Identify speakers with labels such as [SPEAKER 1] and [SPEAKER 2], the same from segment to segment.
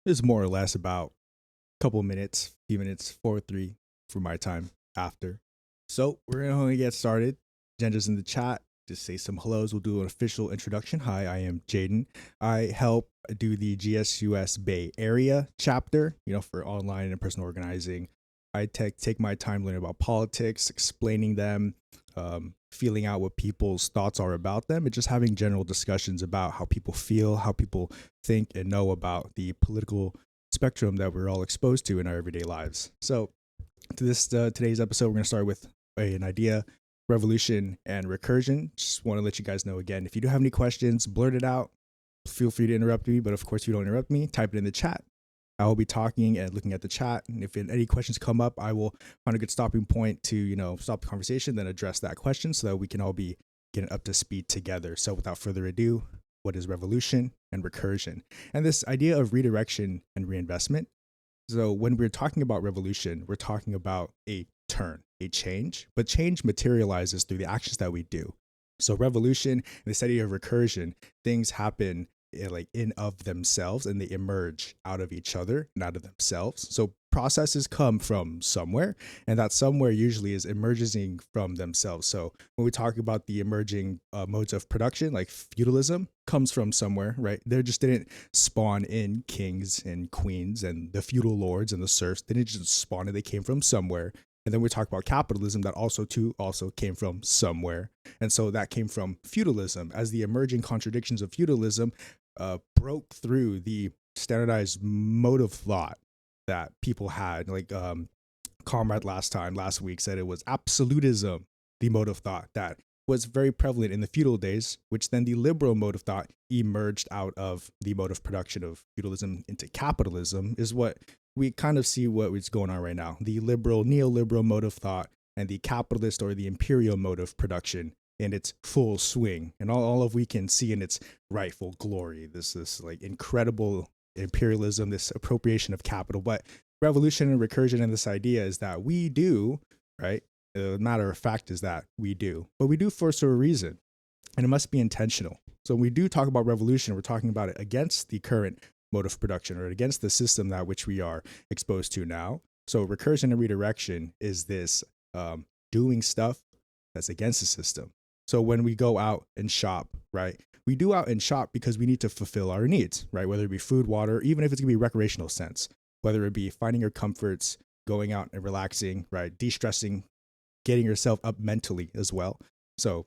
[SPEAKER 1] is more or less about a couple minutes, few minutes, 4 or 3 for my time after. So we're gonna get started. Agenda's in the chat. Just say some hellos. We'll do an official introduction. Hi, I am Jaden. I help do the GSUS Bay Area chapter, for online and personal organizing. I take my time learning about politics, explaining them, feeling out what people's thoughts are about them, and just having general discussions about how people feel, how people think and know about the political spectrum that we're all exposed to in our everyday lives. So, to this today's episode, we're going to start with an idea, revolution, and recursion. Just want to let you guys know again, if you do have any questions, blurt it out. Feel free to interrupt me, but of course, if you don't interrupt me, type it in the chat. I will be talking and looking at the chat, and if any questions come up, I will find a good stopping point to stop the conversation, then address that question so that we can all be getting up to speed together. So, without further ado, what is revolution and recursion? And this idea of redirection and reinvestment. So, when we're talking about revolution, we're talking about a turn, a change, but change materializes through the actions that we do. So, revolution and this idea of recursion, things happen in of themselves, and they emerge out of each other and out of themselves. So processes come from somewhere, and that somewhere usually is emerging from themselves. So when we talk about the emerging modes of production, like feudalism comes from somewhere, right? They just didn't spawn in kings and queens and the feudal lords and the serfs. They didn't just spawn it. They came from somewhere. And then we talk about capitalism, that also came from somewhere. And so that came from feudalism, as the emerging contradictions of feudalism broke through the standardized mode of thought that people had. Like Comrade last week said, it was absolutism, the mode of thought that was very prevalent in the feudal days, which then the liberal mode of thought emerged out of the mode of production of feudalism into capitalism, is what we kind of see what is going on right now. The liberal, neoliberal mode of thought and the capitalist or the imperial mode of production in its full swing, and all of we can see in its rightful glory. This like incredible imperialism, this appropriation of capital. But revolution and recursion and this idea is that we do, right? The matter of fact is that we do, but we do for a reason, and it must be intentional. So when we do talk about revolution, we're talking about it against the current mode of production or against the system that which we are exposed to now. So recursion and redirection is this doing stuff that's against the system. So when we go out and shop, right, we do out and shop because we need to fulfill our needs, right? Whether it be food, water, even if it's gonna be recreational sense, whether it be finding your comforts, going out and relaxing, right, de-stressing, getting yourself up mentally as well. So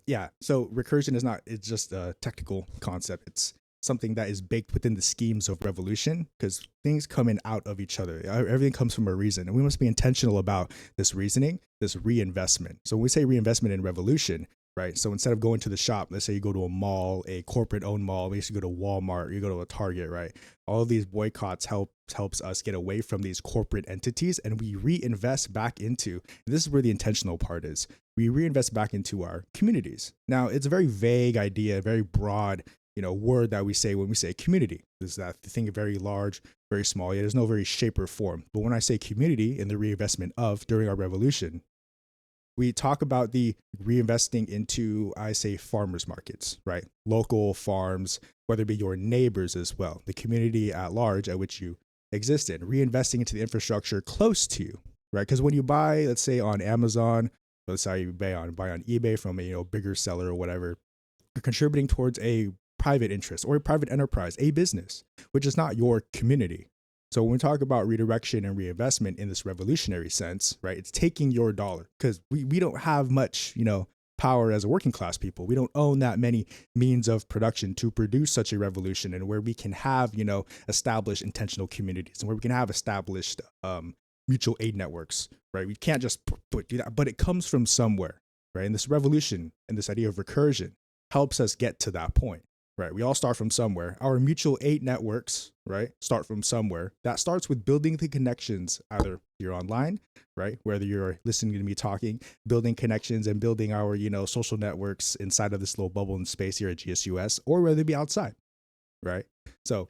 [SPEAKER 1] yeah, so recursion it's just a technical concept. It's something that is baked within the schemes of revolution, because things come in out of each other. Everything comes from a reason, and we must be intentional about this reasoning, this reinvestment. So when we say reinvestment in revolution, right? So instead of going to the shop, let's say you go to a mall, a corporate owned mall, maybe you go to Walmart, you go to a Target, right? All of these boycotts helps us get away from these corporate entities, and we reinvest back into, and this is where the intentional part is, we reinvest back into our communities. Now, it's a very vague idea, very broad word that we say when we say community. Is that thing very large, very small, yet there's no very shape or form. But when I say community and the reinvestment of during our revolution, we talk about the reinvesting into, I say, farmers markets, right? Local farms, whether it be your neighbors as well, the community at large at which you exist in, reinvesting into the infrastructure close to you, right? Because when you buy, let's say on Amazon, let's say you buy on eBay from a bigger seller or whatever, you're contributing towards a private interest or a private enterprise, a business, which is not your community. So when we talk about redirection and reinvestment in this revolutionary sense, right, it's taking your dollar, because we don't have much, power as a working class people. We don't own that many means of production to produce such a revolution, and where we can have, established intentional communities, and where we can have established mutual aid networks, right? We can't just do that, but it comes from somewhere, right? And this revolution and this idea of recursion helps us get to that point. Right, we all start from somewhere. Our mutual aid networks, right, start from somewhere. That starts with building the connections, either you're online, right, whether you're listening to me talking, building connections and building our, social networks inside of this little bubble in space here at GSUS, or whether it be outside, right? So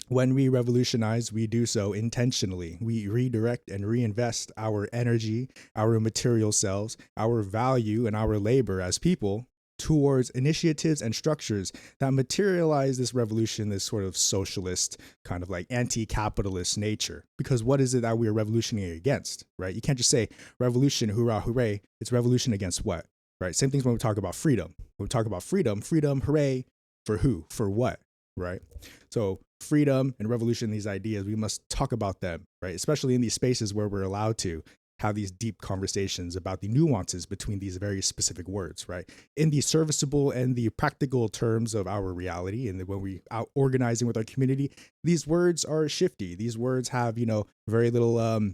[SPEAKER 1] when we revolutionize, we do so intentionally. We redirect and reinvest our energy, our material selves, our value, and our labor as people towards initiatives and structures that materialize this revolution, this sort of socialist, kind of like anti-capitalist nature. Because what is it that we are revolutionary against, right? You can't just say revolution, hurrah, hooray. It's revolution against what, right? Same things when we talk about freedom. When we talk about freedom, hooray, for who, for what, right? So freedom and revolution, these ideas, we must talk about them, right? Especially in these spaces where we're allowed to have these deep conversations about the nuances between these very specific words, right? In the serviceable and the practical terms of our reality, and when we out organizing with our community, these words are shifty. These words have, very little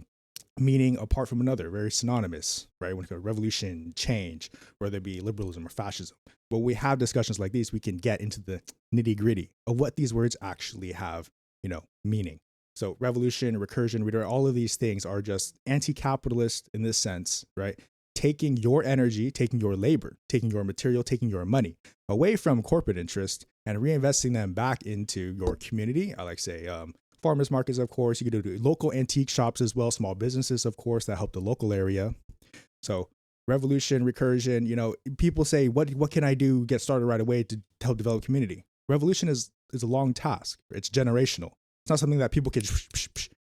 [SPEAKER 1] meaning apart from another, very synonymous, right? When it comes to revolution, change, whether it be liberalism or fascism. But we have discussions like these, we can get into the nitty gritty of what these words actually have, meaning. So revolution, recursion, all of these things are just anti-capitalist in this sense, right? Taking your energy, taking your labor, taking your material, taking your money away from corporate interest and reinvesting them back into your community. I like say farmers markets, of course. You could do local antique shops as well, small businesses, of course, that help the local area. So revolution, recursion, people say, what can I do, get started right away to help develop community? Revolution is a long task. It's generational. It's not something that people can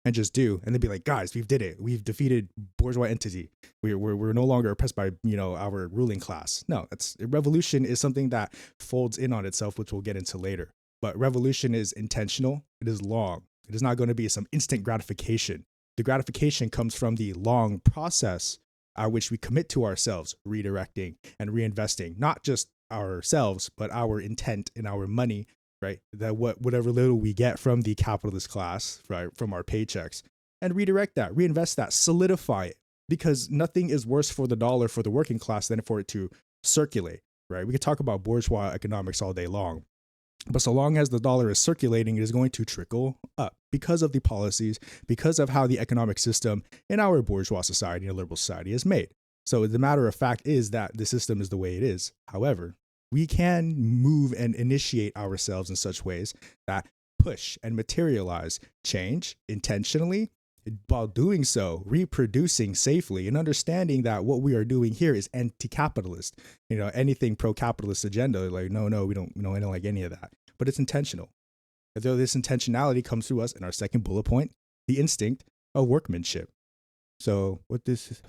[SPEAKER 1] and just do and then be like, guys, we've did it. We've defeated bourgeois entity. We're no longer oppressed by our ruling class. No, revolution is something that folds in on itself, which we'll get into later. But revolution is intentional. It is long. It is not going to be some instant gratification. The gratification comes from the long process at which we commit to ourselves, redirecting and reinvesting, not just ourselves, but our intent and our money, right? That whatever little we get from the capitalist class, right, from our paychecks, and redirect that, reinvest that, solidify it, because nothing is worse for the dollar for the working class than for it to circulate, right? We could talk about bourgeois economics all day long, but so long as the dollar is circulating, it is going to trickle up because of the policies, because of how the economic system in our bourgeois society and liberal society is made. So the matter of fact is that the system is the way it is. However, we can move and initiate ourselves in such ways that push and materialize change intentionally, while doing so, reproducing safely and understanding that what we are doing here is anti-capitalist. Anything pro-capitalist agenda, like, no, we don't like any of that. But it's intentional. Though this intentionality comes through us in our second bullet point, the instinct of workmanship. So what this is,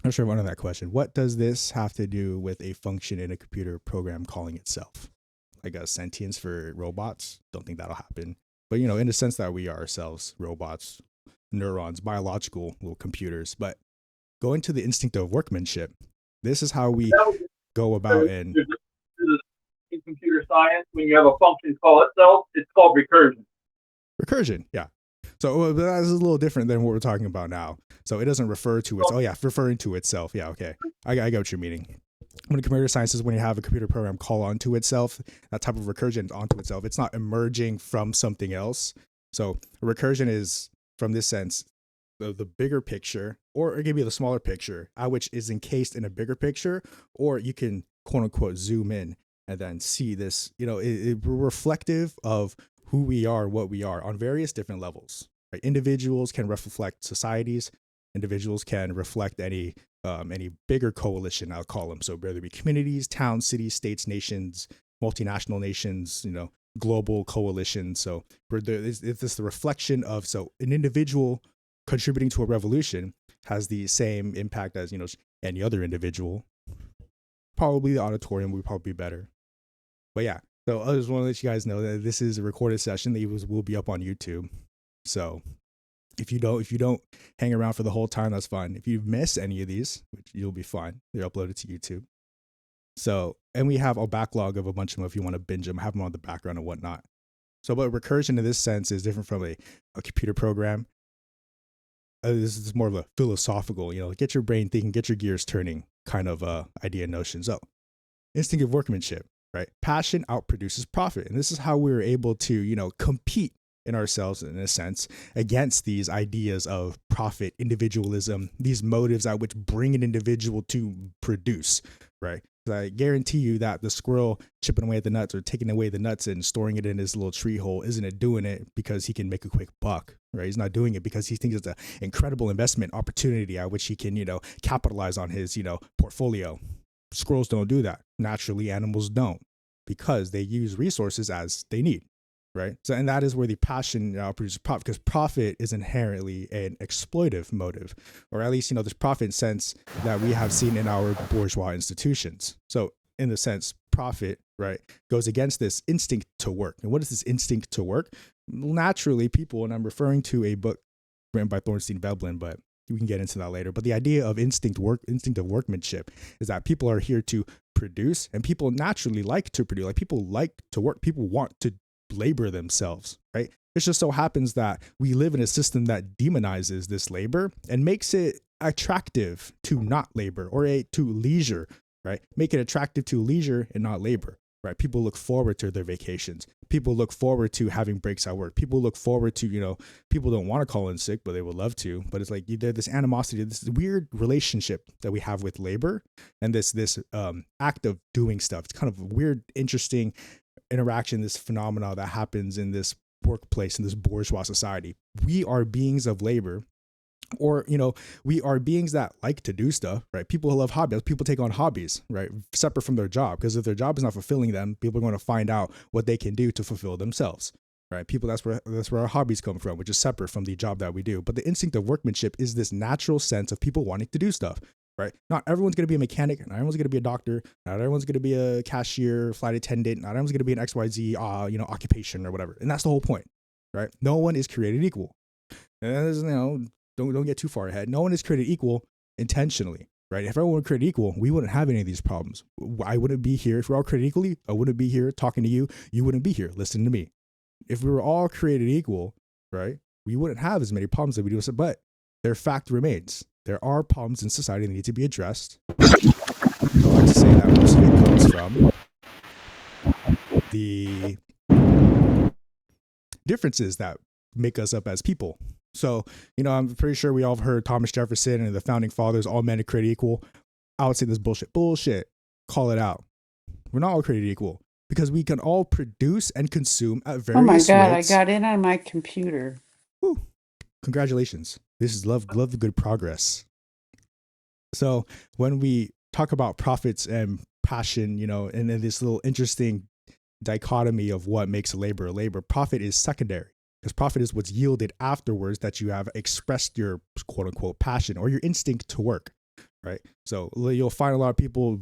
[SPEAKER 1] I'm sure one of that question. What does this have to do with a function in a computer program calling itself? Like a sentience for robots? Don't think that'll happen. But, in the sense that we are ourselves, robots, neurons, biological little computers. But going to the instinct of workmanship, this is how we go about and...
[SPEAKER 2] In computer science, when you have a function call itself, it's called recursion.
[SPEAKER 1] Recursion, yeah. So that's a little different than what we're talking about now. So it doesn't refer to its, referring to itself. Yeah, okay. I get what you're meaning. When computer science is when you have a computer program call onto itself, that type of recursion onto itself. It's not emerging from something else. So recursion is, from this sense, the bigger picture, or it can be the smaller picture, which is encased in a bigger picture, or you can quote unquote zoom in and then see this, it reflective of who we are, what we are on various different levels. Right? Individuals can reflect societies. Individuals can reflect any bigger coalition, I'll call them. So whether it be communities, towns, cities, states, nations, multinational nations, global coalitions. So it's the reflection of, so an individual contributing to a revolution has the same impact as, any other individual. Probably the auditorium would probably be better. But yeah, so I just want to let you guys know that this is a recorded session that will be up on YouTube. So if you don't hang around for the whole time, that's fine. If you miss any of these, which you'll be fine, they're uploaded to YouTube. So, and we have a backlog of a bunch of them if you want to binge them, have them on the background and whatnot. So, but recursion in this sense is different from a computer program. This is more of a philosophical, get your brain thinking, get your gears turning kind of idea and notion. So, instinctive workmanship, right? Passion outproduces profit. And this is how we're able to, compete in ourselves, in a sense, against these ideas of profit, individualism, these motives at which bring an individual to produce, right? I guarantee you that the squirrel chipping away at the nuts or taking away the nuts and storing it in his little tree hole isn't it doing it because he can make a quick buck, right? He's not doing it because he thinks it's an incredible investment opportunity at which he can, capitalize on his, portfolio. Squirrels don't do that. Naturally, animals don't because they use resources as they need, right? So, and that is where the passion produces profit, because profit is inherently an exploitive motive, or at least, this profit sense that we have seen in our bourgeois institutions. So, in the sense, profit, right, goes against this instinct to work. And what is this instinct to work? Naturally, people, and I'm referring to a book written by Thorstein Veblen, but we can get into that later. But the idea of instinct of workmanship is that people are here to produce, and people naturally like to produce. Like, people like to work. People want to labor themselves, right? It just so happens that we live in a system that demonizes this labor and makes it attractive to not labor, or to leisure, right? Make it attractive to leisure and not labor, right? People look forward to their vacations. People look forward to having breaks at work. People look forward to, people don't want to call in sick, but they would love to. But it's like there's this animosity, this weird relationship that we have with labor and this act of doing stuff. It's kind of a weird, interesting interaction, this phenomena that happens in this workplace, in this bourgeois society. We are beings of labor, or we are beings that like to do stuff, right? People who love hobbies, people take on hobbies, right, separate from their job, because if their job is not fulfilling them, people are going to find out what they can do to fulfill themselves, right? People, that's where our hobbies come from, which is separate from the job that we do. But the instinct of workmanship is this natural sense of people wanting to do stuff, right? Not everyone's going to be a mechanic. Not everyone's going to be a doctor. Not everyone's going to be a cashier, flight attendant. Not everyone's going to be an XYZ, occupation or whatever. And that's the whole point, right? No one is created equal. And there's, don't get too far ahead. No one is created equal intentionally, right? If everyone were created equal, we wouldn't have any of these problems. I wouldn't be here. If we're all created equally, I wouldn't be here talking to you. You wouldn't be here listening to me. If we were all created equal, right, we wouldn't have as many problems that we do. But their fact remains. There are problems in society that need to be addressed. I like to say that most of it comes from the differences that make us up as people. So, I'm pretty sure we all have heard Thomas Jefferson and the founding fathers, all men are created equal. I would say this bullshit. Call it out. We're not all created equal, because we can all produce and consume at various rates.
[SPEAKER 3] Oh my God, I got in on my computer.
[SPEAKER 1] Woo. Congratulations. This is love the good progress. So when we talk about profits and passion, and then this little interesting dichotomy of what makes labor, profit is secondary, because profit is what's yielded afterwards that you have expressed your quote unquote passion or your instinct to work, right? So you'll find a lot of people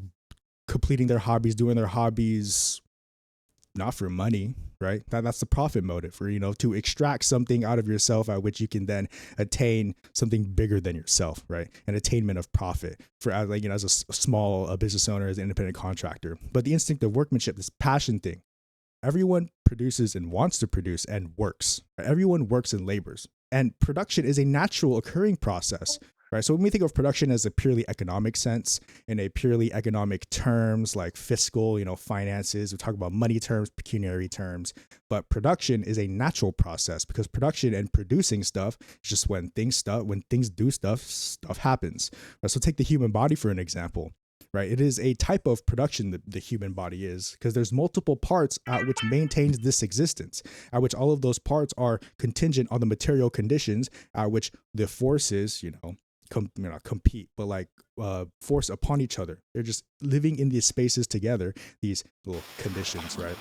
[SPEAKER 1] completing their hobbies, doing their hobbies not for money, right? That's the profit motive, for, to extract something out of yourself at which you can then attain something bigger than yourself, right? An attainment of profit for, as a small business owner, as an independent contractor. But the instinct of workmanship, this passion thing, everyone produces and wants to produce and works. Right? Everyone works and labors. And production is a natural occurring process, right? So when we think of production as a purely economic sense, in a purely economic terms like fiscal, finances, we talk about money terms, pecuniary terms, but production is a natural process, because production and producing stuff is just when things do stuff happens. Right? So take the human body for an example. Right, it is a type of production that the human body is, because there's multiple parts at which maintains this existence, at which all of those parts are contingent on the material conditions at which the forces, compete, but force upon each other. They're just living in these spaces together, these little conditions, right?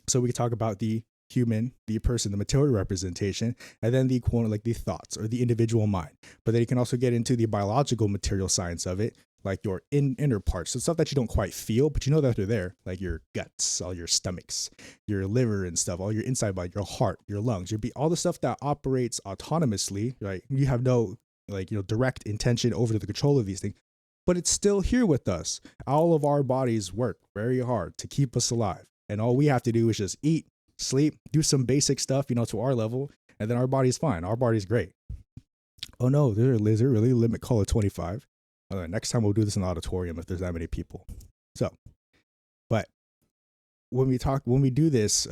[SPEAKER 1] So we can talk about the human, the person, the material representation, and then the the thoughts or the individual mind. But then you can also get into the biological material science of it, like your inner parts, so stuff that you don't quite feel, but you know that they're there, like your guts, all your stomachs, your liver and stuff, all your inside body, your heart, your lungs, all the stuff that operates autonomously, right? You have no direct intention over the control of these things, but it's still here with us. All of our bodies work very hard to keep us alive, and all we have to do is just eat, sleep, do some basic stuff, to our level, and then our body's fine. Our body's great. Oh no, is there really a limit? Call it 25. Next time we'll do this in the auditorium if there's that many people. So, but when we do this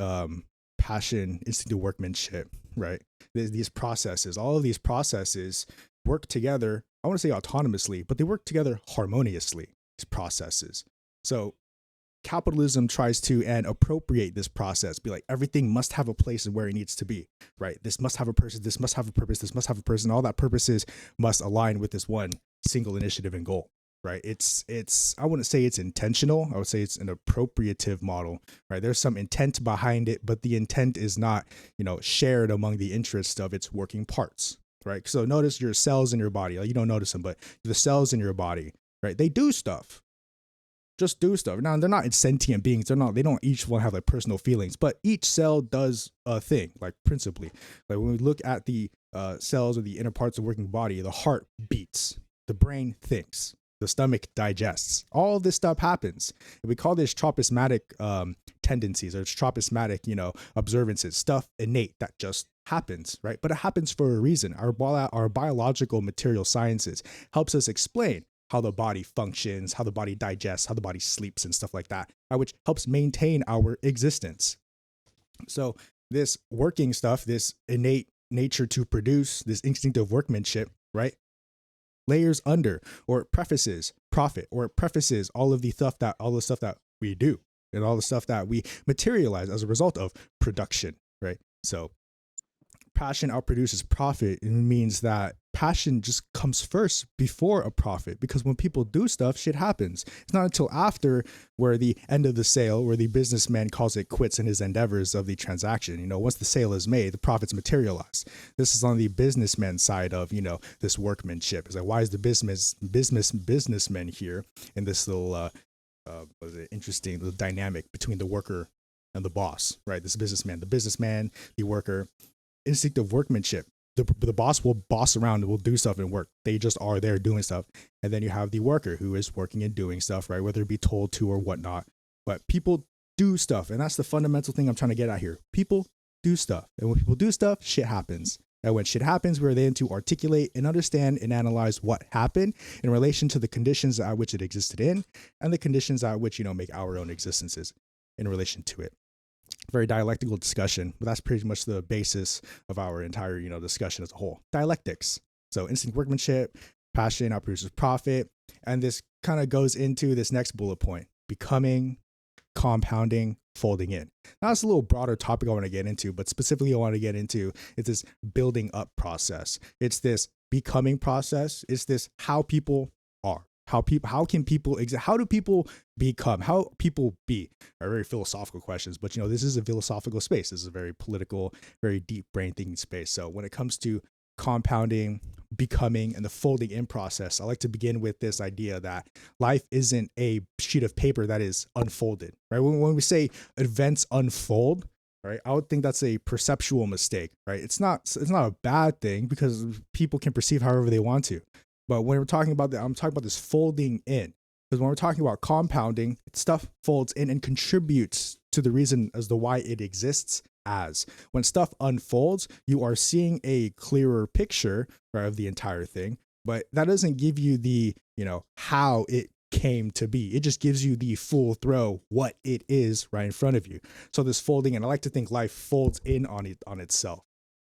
[SPEAKER 1] passion, instinctive workmanship, right? These processes, all of these processes work together. I want to say autonomously, but they work together harmoniously. These processes. So capitalism tries to and appropriate this process, be like, everything must have a place and where it needs to be, right? This must have a person, this must have a purpose, this must have a person. All that purposes must align with this one single initiative and goal, right? It's I wouldn't say it's intentional. I would say it's an appropriative model, right? There's some intent behind it, but the intent is not, shared among the interests of its working parts, right? So notice your cells in your body. Like, you don't notice them, but the cells in your body, right? They do stuff. Just do stuff. Now, they're not sentient beings. They don't each one have like personal feelings, but each cell does a thing, like principally. Like when we look at the cells or the inner parts of the working body, the heart beats, the brain thinks, the stomach digests. All of this stuff happens. And we call this tropismatic tendencies, or tropismatic, observances, stuff innate that just happens, right? But it happens for a reason. Our biological material sciences helps us explain how the body functions, how the body digests, how the body sleeps and stuff like that, which helps maintain our existence. So this working stuff, this innate nature to produce, this instinctive workmanship, right, layers under or prefaces profit, or it prefaces all the stuff that we do and all the stuff that we materialize as a result of production, right? So passion outproduces profit. It means that passion just comes first before a profit, because when people do stuff, shit happens. It's not until after, where the end of the sale, where the businessman calls it quits in his endeavors of the transaction. Once the sale is made, the profits materialize. This is on the businessman side of, this workmanship. It's like, why is the businessman here in this little interesting little dynamic between the worker and the boss, right? This businessman, the worker, instinctive workmanship. The boss will boss around and will do stuff and work. They just are there doing stuff. And then you have the worker who is working and doing stuff, right? Whether it be told to or whatnot. But people do stuff. And that's the fundamental thing I'm trying to get at here. People do stuff. And when people do stuff, shit happens. And when shit happens, we're then to articulate and understand and analyze what happened in relation to the conditions at which it existed in, and the conditions at which, make our own existences in relation to it. Very dialectical discussion, but that's pretty much the basis of our entire, discussion as a whole. Dialectics. So instinct workmanship, passion outproduces profit. And this kind of goes into this next bullet point: becoming, compounding, folding in. Now, that's a little broader topic I want to get into, but specifically I want to get into is this building up process. It's this becoming process. It's this how people are. How do people become? How people be? Are very philosophical questions, but this is a philosophical space. This is a very political, very deep brain thinking space. So when it comes to compounding, becoming, and the folding in process, I like to begin with this idea that life isn't a sheet of paper that is unfolded, right? When we say events unfold, right, I would think that's a perceptual mistake, right? It's not a bad thing, because people can perceive however they want to. But when we're talking about that, I'm talking about this folding in. Because when we're talking about compounding, stuff folds in and contributes to the reason as to why it exists as. When stuff unfolds, you are seeing a clearer picture, right, of the entire thing. But that doesn't give you the, how it came to be. It just gives you the full throw, what it is right in front of you. So this folding, and I like to think life folds in on itself.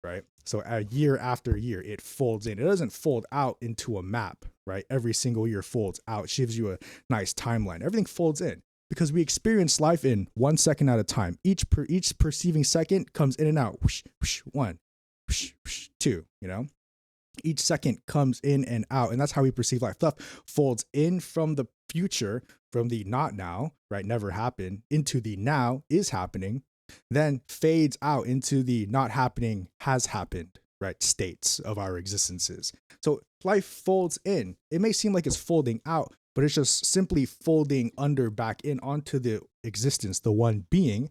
[SPEAKER 1] Right. So year after year, it folds in. It doesn't fold out into a map, right? Every single year folds out. It gives you a nice timeline. Everything folds in because we experience life in 1 second at a time. Each perceiving second comes in and out. Whoosh, whoosh, one, whoosh, whoosh, two, Each second comes in and out. And that's how we perceive life. Stuff folds in from the future, from the not now, right? Never happened, into the now is happening. Then fades out into the not happening has happened, right, states of our existences. So life folds in. It may seem like it's folding out, but it's just simply folding under back in onto the existence, the one being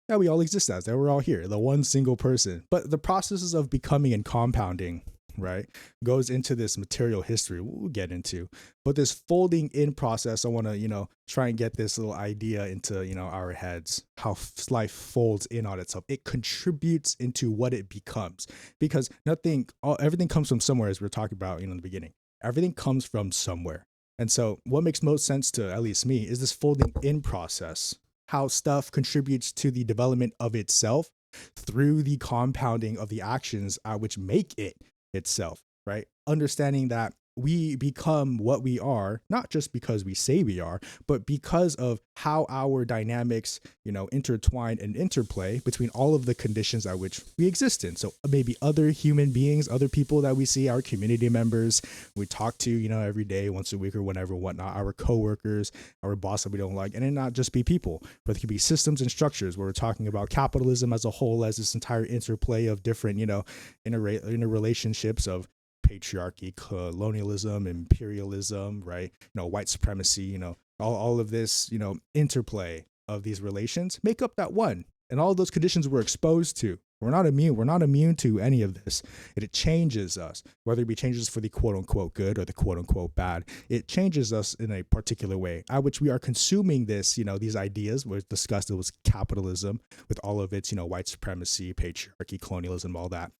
[SPEAKER 1] that we all exist as, that we're all here, the one single person. But the processes of becoming and compounding, right, goes into this material history we'll get into. But this folding in process, I want to, try and get this little idea into, our heads, how life folds in on itself. It contributes into what it becomes, because everything comes from somewhere, as we were talking about, in the beginning. Everything comes from somewhere. And so what makes most sense to at least me is this folding in process, how stuff contributes to the development of itself through the compounding of the actions which make it itself, right? Understanding that we become what we are, not just because we say we are, but because of how our dynamics, intertwine and interplay between all of the conditions at which we exist in. So maybe other human beings, other people that we see, our community members, we talk to, every day, once a week or whatever, whatnot, our coworkers, our boss that we don't like, and then not just be people, but it could be systems and structures where we're talking about capitalism as a whole, as this entire interplay of different, interrelationships of patriarchy, colonialism, imperialism, right? White supremacy, all of this, interplay of these relations make up that one. And all of those conditions we're exposed to. We're not immune. We're not immune to any of this. It changes us, whether it be changes for the quote unquote good or the quote unquote bad. It changes us in a particular way at which we are consuming this, these ideas were discussed. It was capitalism with all of its, white supremacy, patriarchy, colonialism, all that.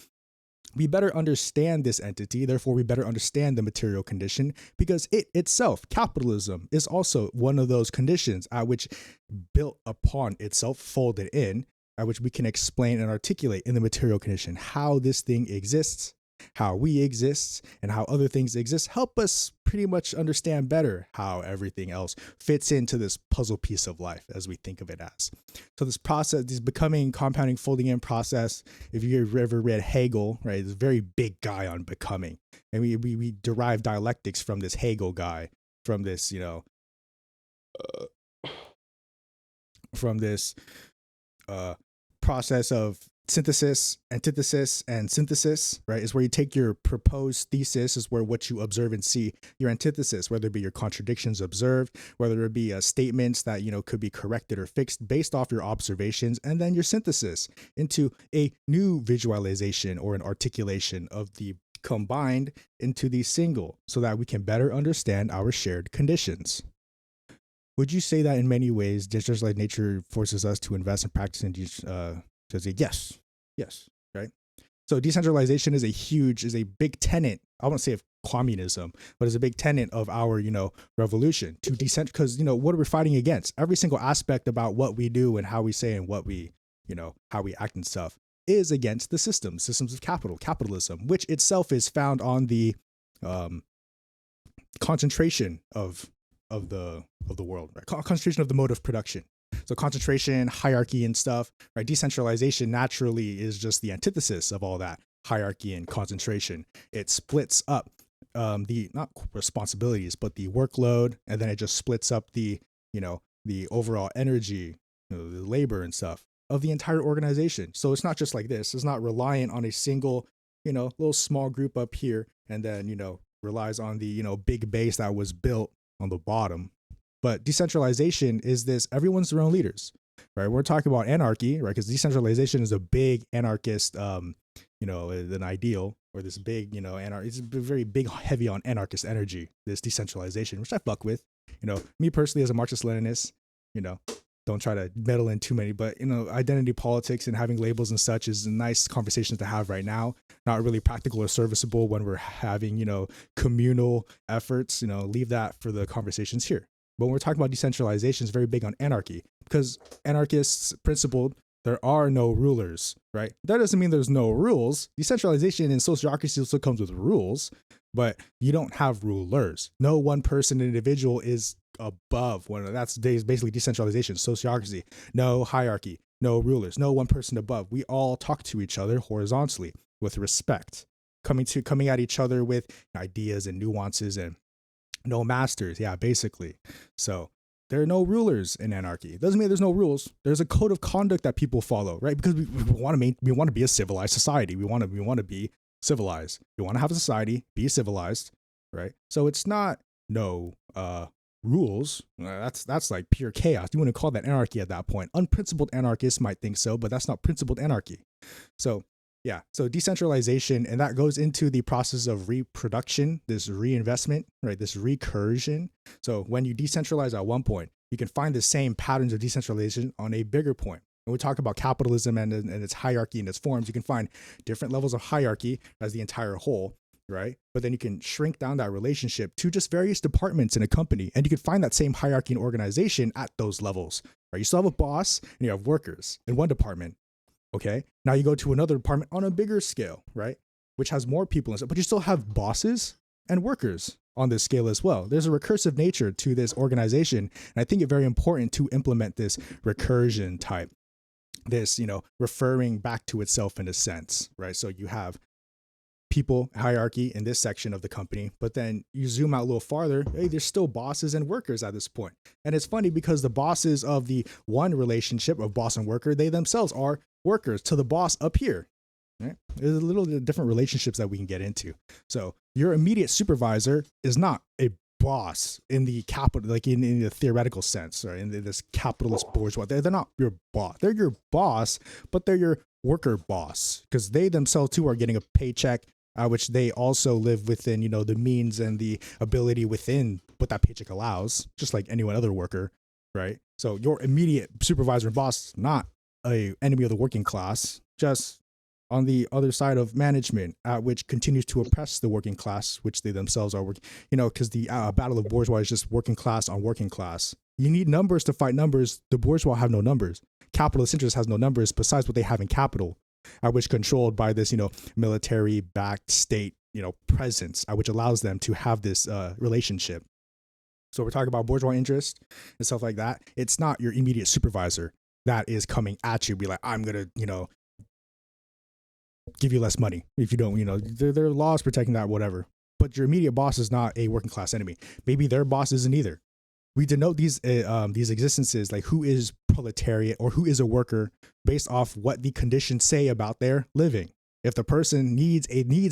[SPEAKER 1] We better understand this entity, therefore we better understand the material condition, because it itself, capitalism, is also one of those conditions at which built upon itself, folded in, at which we can explain and articulate in the material condition how this thing exists, how we exist, and how other things exist, help us pretty much understand better how everything else fits into this puzzle piece of life as we think of it as. So this process, this becoming, compounding, folding in process, if you've ever read Hegel, right, this very big guy on becoming. And we derive dialectics from this Hegel guy, from this, from this process of synthesis, antithesis, and synthesis, right, is where you take your proposed thesis, is where what you observe and see, your antithesis, whether it be your contradictions observed, whether it be statements that, could be corrected or fixed based off your observations, and then your synthesis into a new visualization or an articulation of the combined into the single, so that we can better understand our shared conditions. Would you say that in many ways, just like nature forces us to invest and practice in to say yes, right? So decentralization is a big tenet. I won't say of communism, but it's a big tenet of our, revolution to because, what are we fighting against? Every single aspect about what we do and how we say and what we, how we act and stuff is against the systems of capitalism, which itself is found on the concentration of the world, right? Concentration of the mode of production. So concentration, hierarchy and stuff, right? Decentralization naturally is just the antithesis of all that hierarchy and concentration. It splits up the, not responsibilities, but the workload, and then it just splits up the, the overall energy, the labor and stuff of the entire organization. So it's not just like this. It's not reliant on a single, little small group up here, and then, relies on the, big base that was built on the bottom. But decentralization is this, everyone's their own leaders, right? We're talking about anarchy, right? Because decentralization is a big anarchist, an ideal, or this big, it's very big, heavy on anarchist energy, this decentralization, which I fuck with. Me personally as a Marxist-Leninist, don't try to meddle in too many, but, identity politics and having labels and such is a nice conversation to have right now. Not really practical or serviceable when we're having, communal efforts, leave that for the conversations here. But when we're talking about decentralization, it's very big on anarchy, because anarchists principled there are no rulers, right? That doesn't mean there's no rules. Decentralization and sociocracy also comes with rules, but you don't have rulers. No one person, individual is above one. That's basically decentralization, sociocracy. No hierarchy, no rulers, no one person above. We all talk to each other horizontally with respect, coming at each other with ideas and nuances and no masters. Yeah, basically. So there are no rulers in anarchy. It doesn't mean there's no rules. There's a code of conduct that people follow, right? Because we want to be a civilized society. We want to be civilized. We want to have a society, be civilized, right? So it's not no rules. That's like pure chaos. You wouldn't call that anarchy at that point. Unprincipled anarchists might think so, but that's not principled anarchy. So yeah, so decentralization, and that goes into the process of reproduction, this reinvestment, right? This recursion. So when you decentralize at one point, you can find the same patterns of decentralization on a bigger point. When we talk about capitalism and its hierarchy and its forms, you can find different levels of hierarchy as the entire whole, right? But then you can shrink down that relationship to just various departments in a company, and you can find that same hierarchy and organization at those levels, right? You still have a boss and you have workers in one department. Okay, now you go to another department on a bigger scale, right? Which has more people and stuff, but you still have bosses, and workers on this scale as well. There's a recursive nature to this organization, and I think it's very important to implement this recursion type, this, referring back to itself in a sense, right? So you have people hierarchy in this section of the company, but then you zoom out a little farther, hey, there's still bosses and workers at this point. And it's funny because the bosses of the one relationship of boss and worker, they themselves are workers to the boss up here. Right? There's a little different relationships that we can get into. So your immediate supervisor is not a boss in the capital, like in the theoretical sense, or in this capitalist bourgeois. They're not your boss. They're your boss, but they're your worker boss, because they themselves too are getting a paycheck, which they also live within, the means and the ability within what that paycheck allows, just like any other worker, right? So your immediate supervisor and boss, not a enemy of the working class, just on the other side of management, which continues to oppress the working class, which they themselves are working, because the battle of bourgeois is just working class on working class. You need numbers to fight numbers. The bourgeois have no numbers. Capitalist interest has no numbers besides what they have in capital, which controlled by this, military-backed state, presence, which allows them to have this relationship. So we're talking about bourgeois interest and stuff like that. It's not your immediate supervisor that is coming at you, be like, I'm going to, give you less money if you don't, there are laws protecting that, whatever. But your immediate boss is not a working class enemy. Maybe their boss isn't either. We denote these existences, like who is proletariat or who is a worker, based off what the conditions say about their living. If the person needs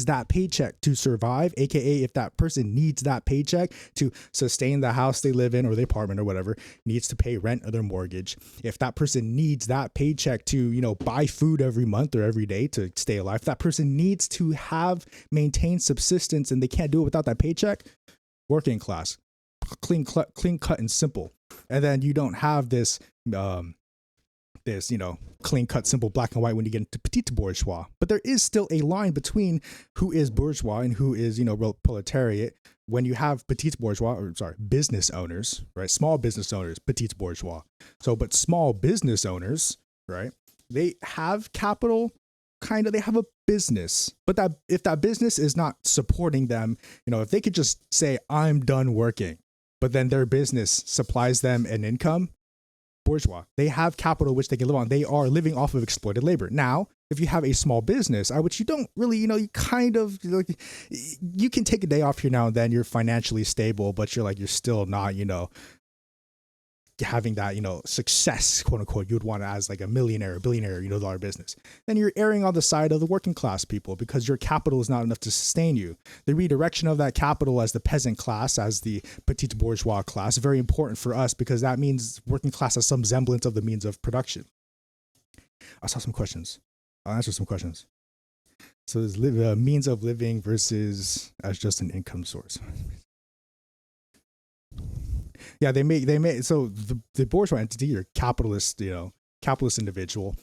[SPEAKER 1] that paycheck to survive, aka if that person needs that paycheck to sustain the house they live in or the apartment or whatever, needs to pay rent or their mortgage. If that person needs that paycheck to, buy food every month or every day to stay alive, if that person needs to maintain subsistence and they can't do it without that paycheck, working class, clean cut and simple. And then you don't have this clean cut, simple, black and white when you get into petite bourgeois. But there is still a line between who is bourgeois and who is, proletariat. When you have petite bourgeois, business owners, right? Small business owners, petite bourgeois. So, but small business owners, right? They have capital, they have a business, but that if that business is not supporting them, if they could just say, I'm done working, but then their business supplies them an income, bourgeois, they have capital which they can live on. They are living off of exploited labor. Now, if you have a small business, which you don't really, you kind of, you can take a day off here now and then, you're financially stable, but you're still not, having that, success, quote unquote, you'd want as like a millionaire, billionaire, dollar business. Then you're erring on the side of the working class people because your capital is not enough to sustain you. The redirection of that capital as the peasant class, as the petite bourgeois class, very important for us because that means working class has some semblance of the means of production. I saw some questions. I'll answer some questions. So there's means of living versus as just an income source. Yeah, they make so the bourgeois entity or capitalist individual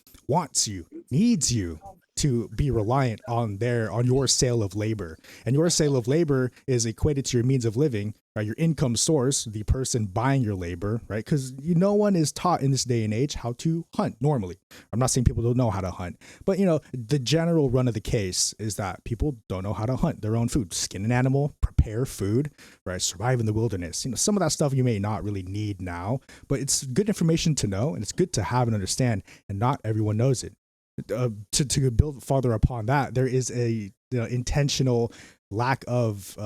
[SPEAKER 1] needs you to be reliant on your sale of labor, and your sale of labor is equated to your means of living, right? Your income source, the person buying your labor, right? Because no one is taught in this day and age how to hunt normally. I'm not saying people don't know how to hunt, but the general run of the case is that people don't know how to hunt their own food, skin an animal, prepare food, right? Survive in the wilderness. Some of that stuff you may not really need now, but it's good information to know, and it's good to have and understand, and not everyone knows it. To build farther upon that, there is a intentional lack of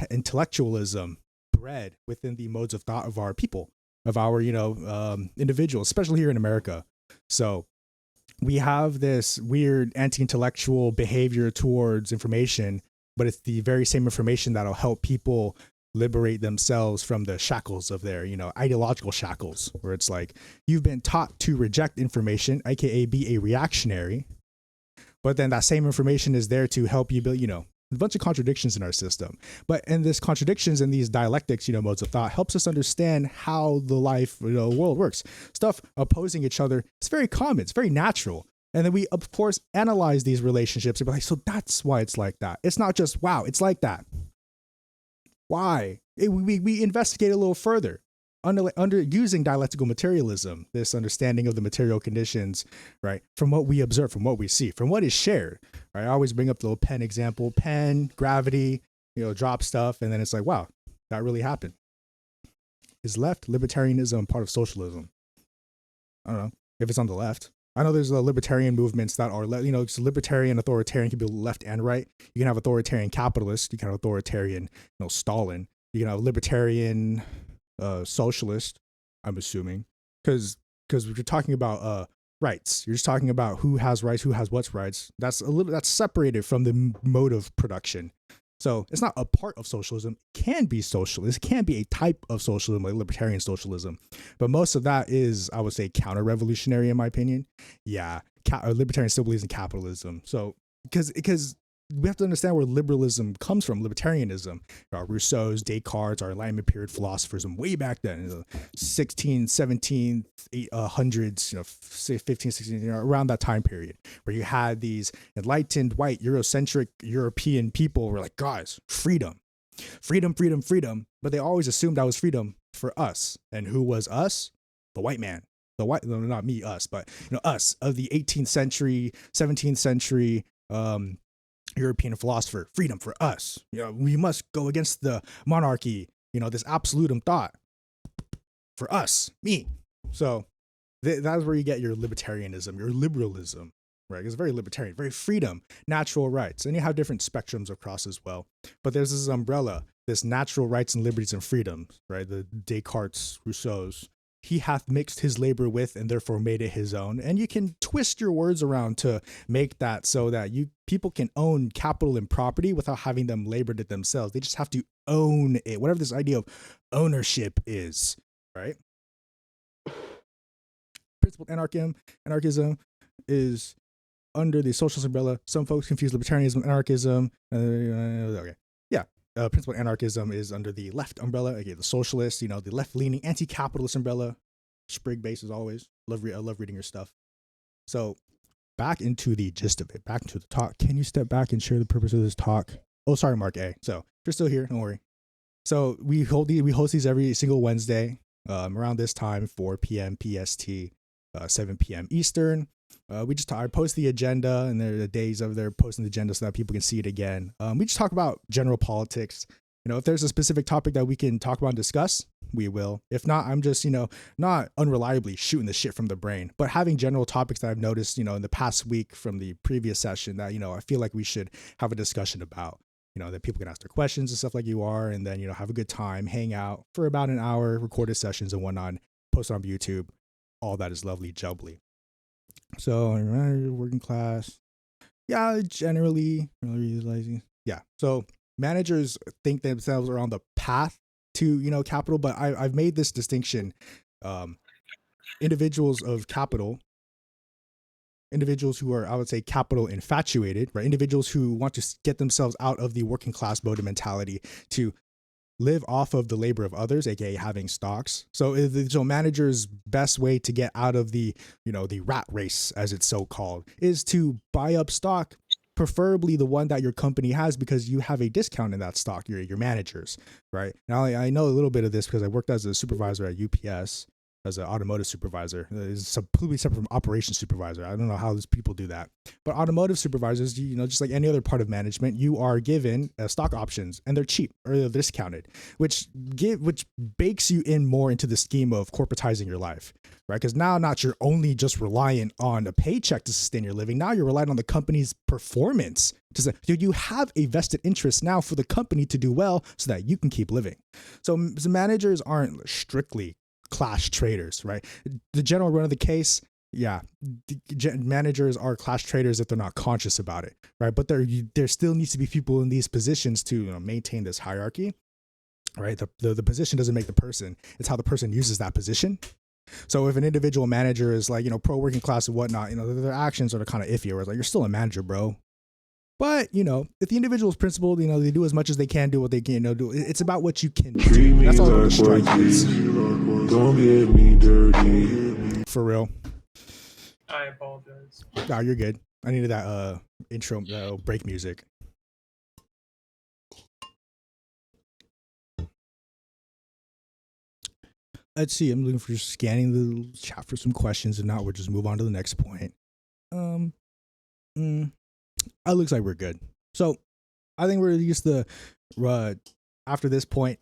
[SPEAKER 1] intellectualism bred within the modes of thought of our people, of our individuals, especially here in America. So we have this weird anti-intellectual behavior towards information, but it's the very same information that'll help people liberate themselves from the shackles of their, ideological shackles, where it's like you've been taught to reject information, aka be a reactionary, but then that same information is there to help you build, a bunch of contradictions in our system. But in these contradictions and these dialectics, modes of thought helps us understand how the life, world works. Stuff opposing each other, it's very common, it's very natural. And then we, of course, analyze these relationships and be like, so that's why it's like that. It's not just, wow, it's like that. Why? We investigate a little further under using dialectical materialism, this understanding of the material conditions, right? From what we observe, from what we see, from what is shared, right? I always bring up the little pen example, pen, gravity, drop stuff, and then it's like, wow, that really happened. Is left libertarianism part of socialism? I don't know if it's on the left. I know there's libertarian movements that are, libertarian, authoritarian can be left and right. You can have authoritarian capitalist. You can have authoritarian, Stalin. You can have libertarian socialist, I'm assuming. Because we're talking about rights. You're just talking about who has rights, who has what's rights. That's separated from the mode of production. So it's not a part of socialism. It can be socialist. It can be a type of socialism, like libertarian socialism. But most of that is, I would say, counter-revolutionary in my opinion. Yeah, libertarian still believes in capitalism. So because we have to understand where liberalism comes from, libertarianism. Rousseau's, Descartes, our Enlightenment period philosophers, and way back then, the 16th, 17th, 800s, say 15, 16, around that time period, where you had these enlightened, white, Eurocentric European people who were like, guys, freedom, freedom, freedom, freedom. But they always assumed that was freedom for us. And who was us? The white man. No, not me, us, but us of the 18th century, 17th century, European philosopher. Freedom for us. We must go against the monarchy, this absolutum thought for us, me. So that's where you get your libertarianism, your liberalism, right? It's very libertarian, very freedom, natural rights. And you have different spectrums across as well. But there's this umbrella, this natural rights and liberties and freedoms, right? The Descartes, Rousseau's. He hath mixed his labor with and therefore made it his own. And you can twist your words around to make that so that people can own capital and property without having them labored it themselves. They just have to own it, whatever this idea of ownership is, right? Principled anarchism is under the socialist umbrella. Some folks confuse libertarianism with anarchism. Okay. Yeah. Principled anarchism is under the left umbrella. Okay, the socialist, the left-leaning anti-capitalist umbrella. Sprig base as always. I love reading your stuff. So back into the gist of it, back into the talk. Can you step back and share the purpose of this talk? Oh, sorry, Mark A. So if you're still here, don't worry. So we host these every single Wednesday around this time, 4 p.m. PST, 7 p.m. Eastern. I post the agenda, and there are the days of there posting the agenda so that people can see it again. We just talk about general politics. If there's a specific topic that we can talk about and discuss, we will. If not, I'm just, not unreliably shooting the shit from the brain, but having general topics that I've noticed, in the past week from the previous session that, I feel like we should have a discussion about, that people can ask their questions and stuff like you are, and then, have a good time, hang out for about an hour, recorded sessions and whatnot, post it on YouTube. All that is lovely jubbly. So working class, yeah, generally realizing, yeah. So managers think themselves are on the path to capital, but I've made this distinction. Individuals of capital, individuals who are, I would say, capital infatuated, right? Individuals who want to get themselves out of the working class mode of mentality to live off of the labor of others, aka having stocks. So managers' best way to get out of the, the rat race, as it's so called, is to buy up stock, preferably the one that your company has, because you have a discount in that stock, your managers, right? Now, I know a little bit of this because I worked as a supervisor at UPS, as an automotive supervisor. It's completely separate from operations supervisor. I don't know how these people do that. But automotive supervisors, just like any other part of management, you are given stock options, and they're cheap or they're discounted, which bakes you in more into the scheme of corporatizing your life, right? Because now not you're only just reliant on a paycheck to sustain your living. Now you're relying on the company's performance. You have a vested interest now for the company to do well so that you can keep living. So managers aren't strictly class traders, right? The general run of the case, yeah, managers are class traders if they're not conscious about it, right? But there still needs to be people in these positions to maintain this hierarchy, right? The position doesn't make the person; it's how the person uses that position. So if an individual manager is like pro working class and whatnot, their actions are kind of iffy. Where it's like, you're still a manager, bro. But, if the individual is principled, they do as much as they can, do what they can do. It's about what you can do. That's all the strike is. Don't get me dirty. For real.
[SPEAKER 2] I apologize.
[SPEAKER 1] No, you're good. I needed that intro break music. Let's see. I'm looking for scanning the chat for some questions. If not, we'll just move on to the next point. It looks like we're good. So I think we're just after this point,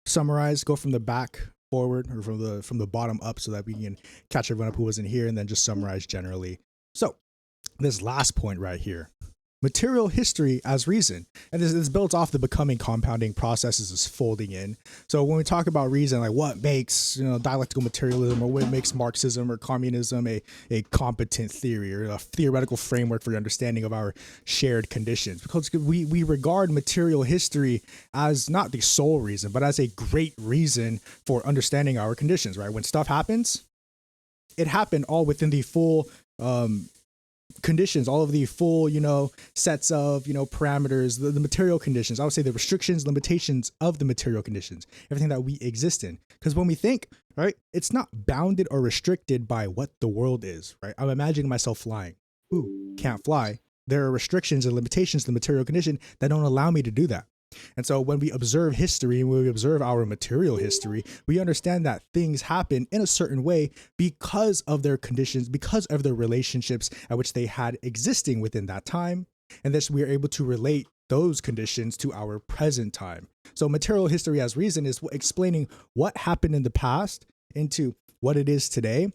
[SPEAKER 1] summarize, go from the back forward or from the bottom up so that we can catch everyone up who wasn't here, and then just summarize generally. So this last point right here, material history as reason, and this builds off the becoming compounding processes is folding in. So when we talk about reason, like what makes dialectical materialism or what makes Marxism or communism a competent theory or a theoretical framework for the understanding of our shared conditions, because we regard material history as not the sole reason but as a great reason for understanding our conditions, right? When stuff happens, it happened all within the full conditions, all of the full, sets of, parameters, the material conditions. I would say the restrictions, limitations of the material conditions, everything that we exist in. Because when we think, right, it's not bounded or restricted by what the world is, right? I'm imagining myself flying. Ooh, can't fly. There are restrictions and limitations to the material condition that don't allow me to do that. And so when we observe history and when we observe our material history, we understand that things happen in a certain way because of their conditions, because of their relationships at which they had existing within that time. And thus we are able to relate those conditions to our present time. So material history as reason is explaining what happened in the past into what it is today.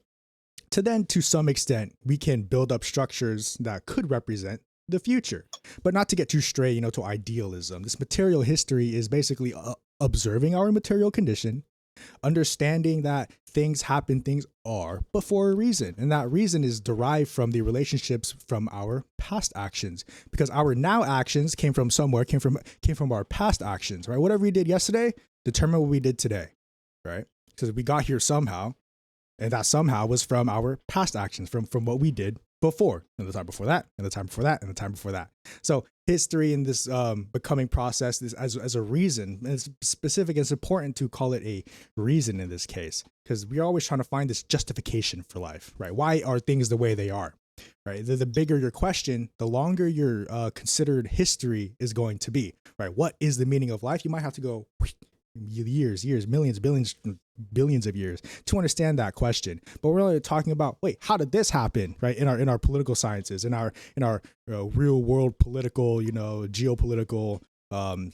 [SPEAKER 1] To then, to some extent, we can build up structures that could represent the future, but not to get too stray, to idealism. This material history is basically observing our material condition, understanding that things happen, things are, but for a reason. And that reason is derived from the relationships from our past actions, because our now actions came from somewhere, came from our past actions, right? Whatever we did yesterday determined what we did today, right? Because we got here somehow, and that somehow was from our past actions, from what we did before, and the time before that, and the time before that, and the time before that. So history in this becoming process, this as a reason, and it's specific, it's important to call it a reason in this case, because we're always trying to find this justification for life, right? Why are things the way they are, right? The bigger your question, the longer your considered history is going to be, right? What is the meaning of life? You might have to go years, millions, billions of years to understand that question. But we're really talking about, wait, how did this happen, right? In our political sciences, in our real world political, geopolitical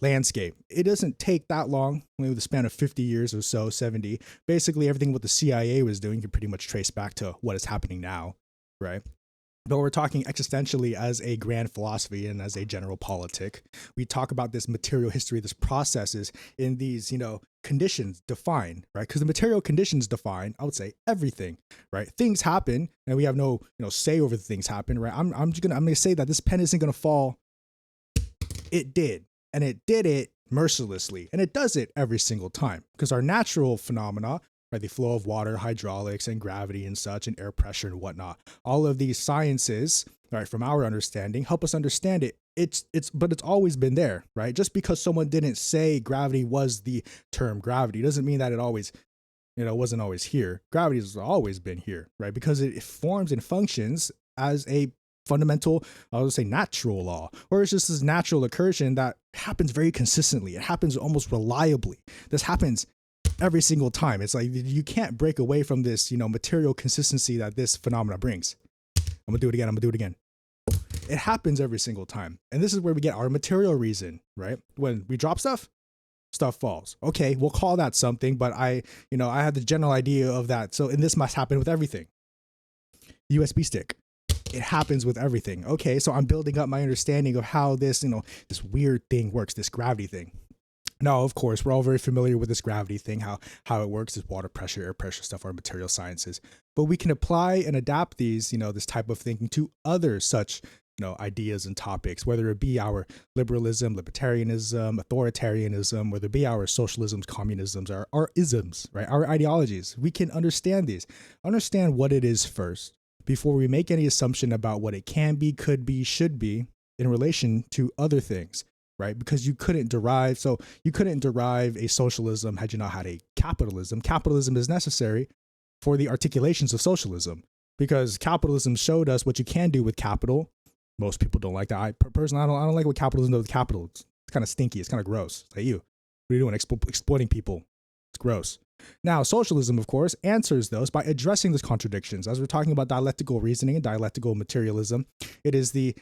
[SPEAKER 1] landscape. It doesn't take that long, maybe the span of 50 years or so, 70. Basically, everything what the CIA was doing can pretty much trace back to what is happening now, right? But we're talking existentially as a grand philosophy and as a general politic. We talk about this material history, this processes in these, conditions define, right? Because the material conditions define, I would say, everything, right? Things happen and we have no, say over the things happen, right? I'm gonna say that this pen isn't gonna fall. It did, and it did it mercilessly, and it does it every single time because our natural phenomena, right, the flow of water, hydraulics, and gravity and such, and air pressure and whatnot. All of these sciences, right, from our understanding, help us understand it. But it's always been there, right? Just because someone didn't say gravity was the term gravity doesn't mean that it always, wasn't always here. Gravity has always been here, right? Because it forms and functions as a fundamental, I would say, natural law, or it's just this natural recursion that happens very consistently. It happens almost reliably. This happens every single time. It's like you can't break away from this, material consistency that this phenomena brings. I'm gonna do it again. It happens every single time. And this is where we get our material reason, right? When we drop stuff falls. Okay, we'll call that something, but I had the general idea of that. So, and this must happen with everything. USB stick. It happens with everything. Okay, so I'm building up my understanding of how this, this weird thing works, this gravity thing. Now, of course, we're all very familiar with this gravity thing, how it works, this water pressure, air pressure stuff, our material sciences. But we can apply and adapt these, this type of thinking to other such, ideas and topics, whether it be our liberalism, libertarianism, authoritarianism, whether it be our socialisms, communisms, our isms, right? Our ideologies. We can understand these, understand what it is first before we make any assumption about what it can be, could be, should be in relation to other things. Right? Because you couldn't derive a socialism had you not had a capitalism. Capitalism is necessary for the articulations of socialism because capitalism showed us what you can do with capital. Most people don't like that. I personally, I don't like what capitalism does with capital. It's kind of stinky. It's kind of gross. Like what are you doing? Exploiting people. It's gross. Now, socialism, of course, answers those by addressing those contradictions. As we're talking about dialectical reasoning and dialectical materialism, it is the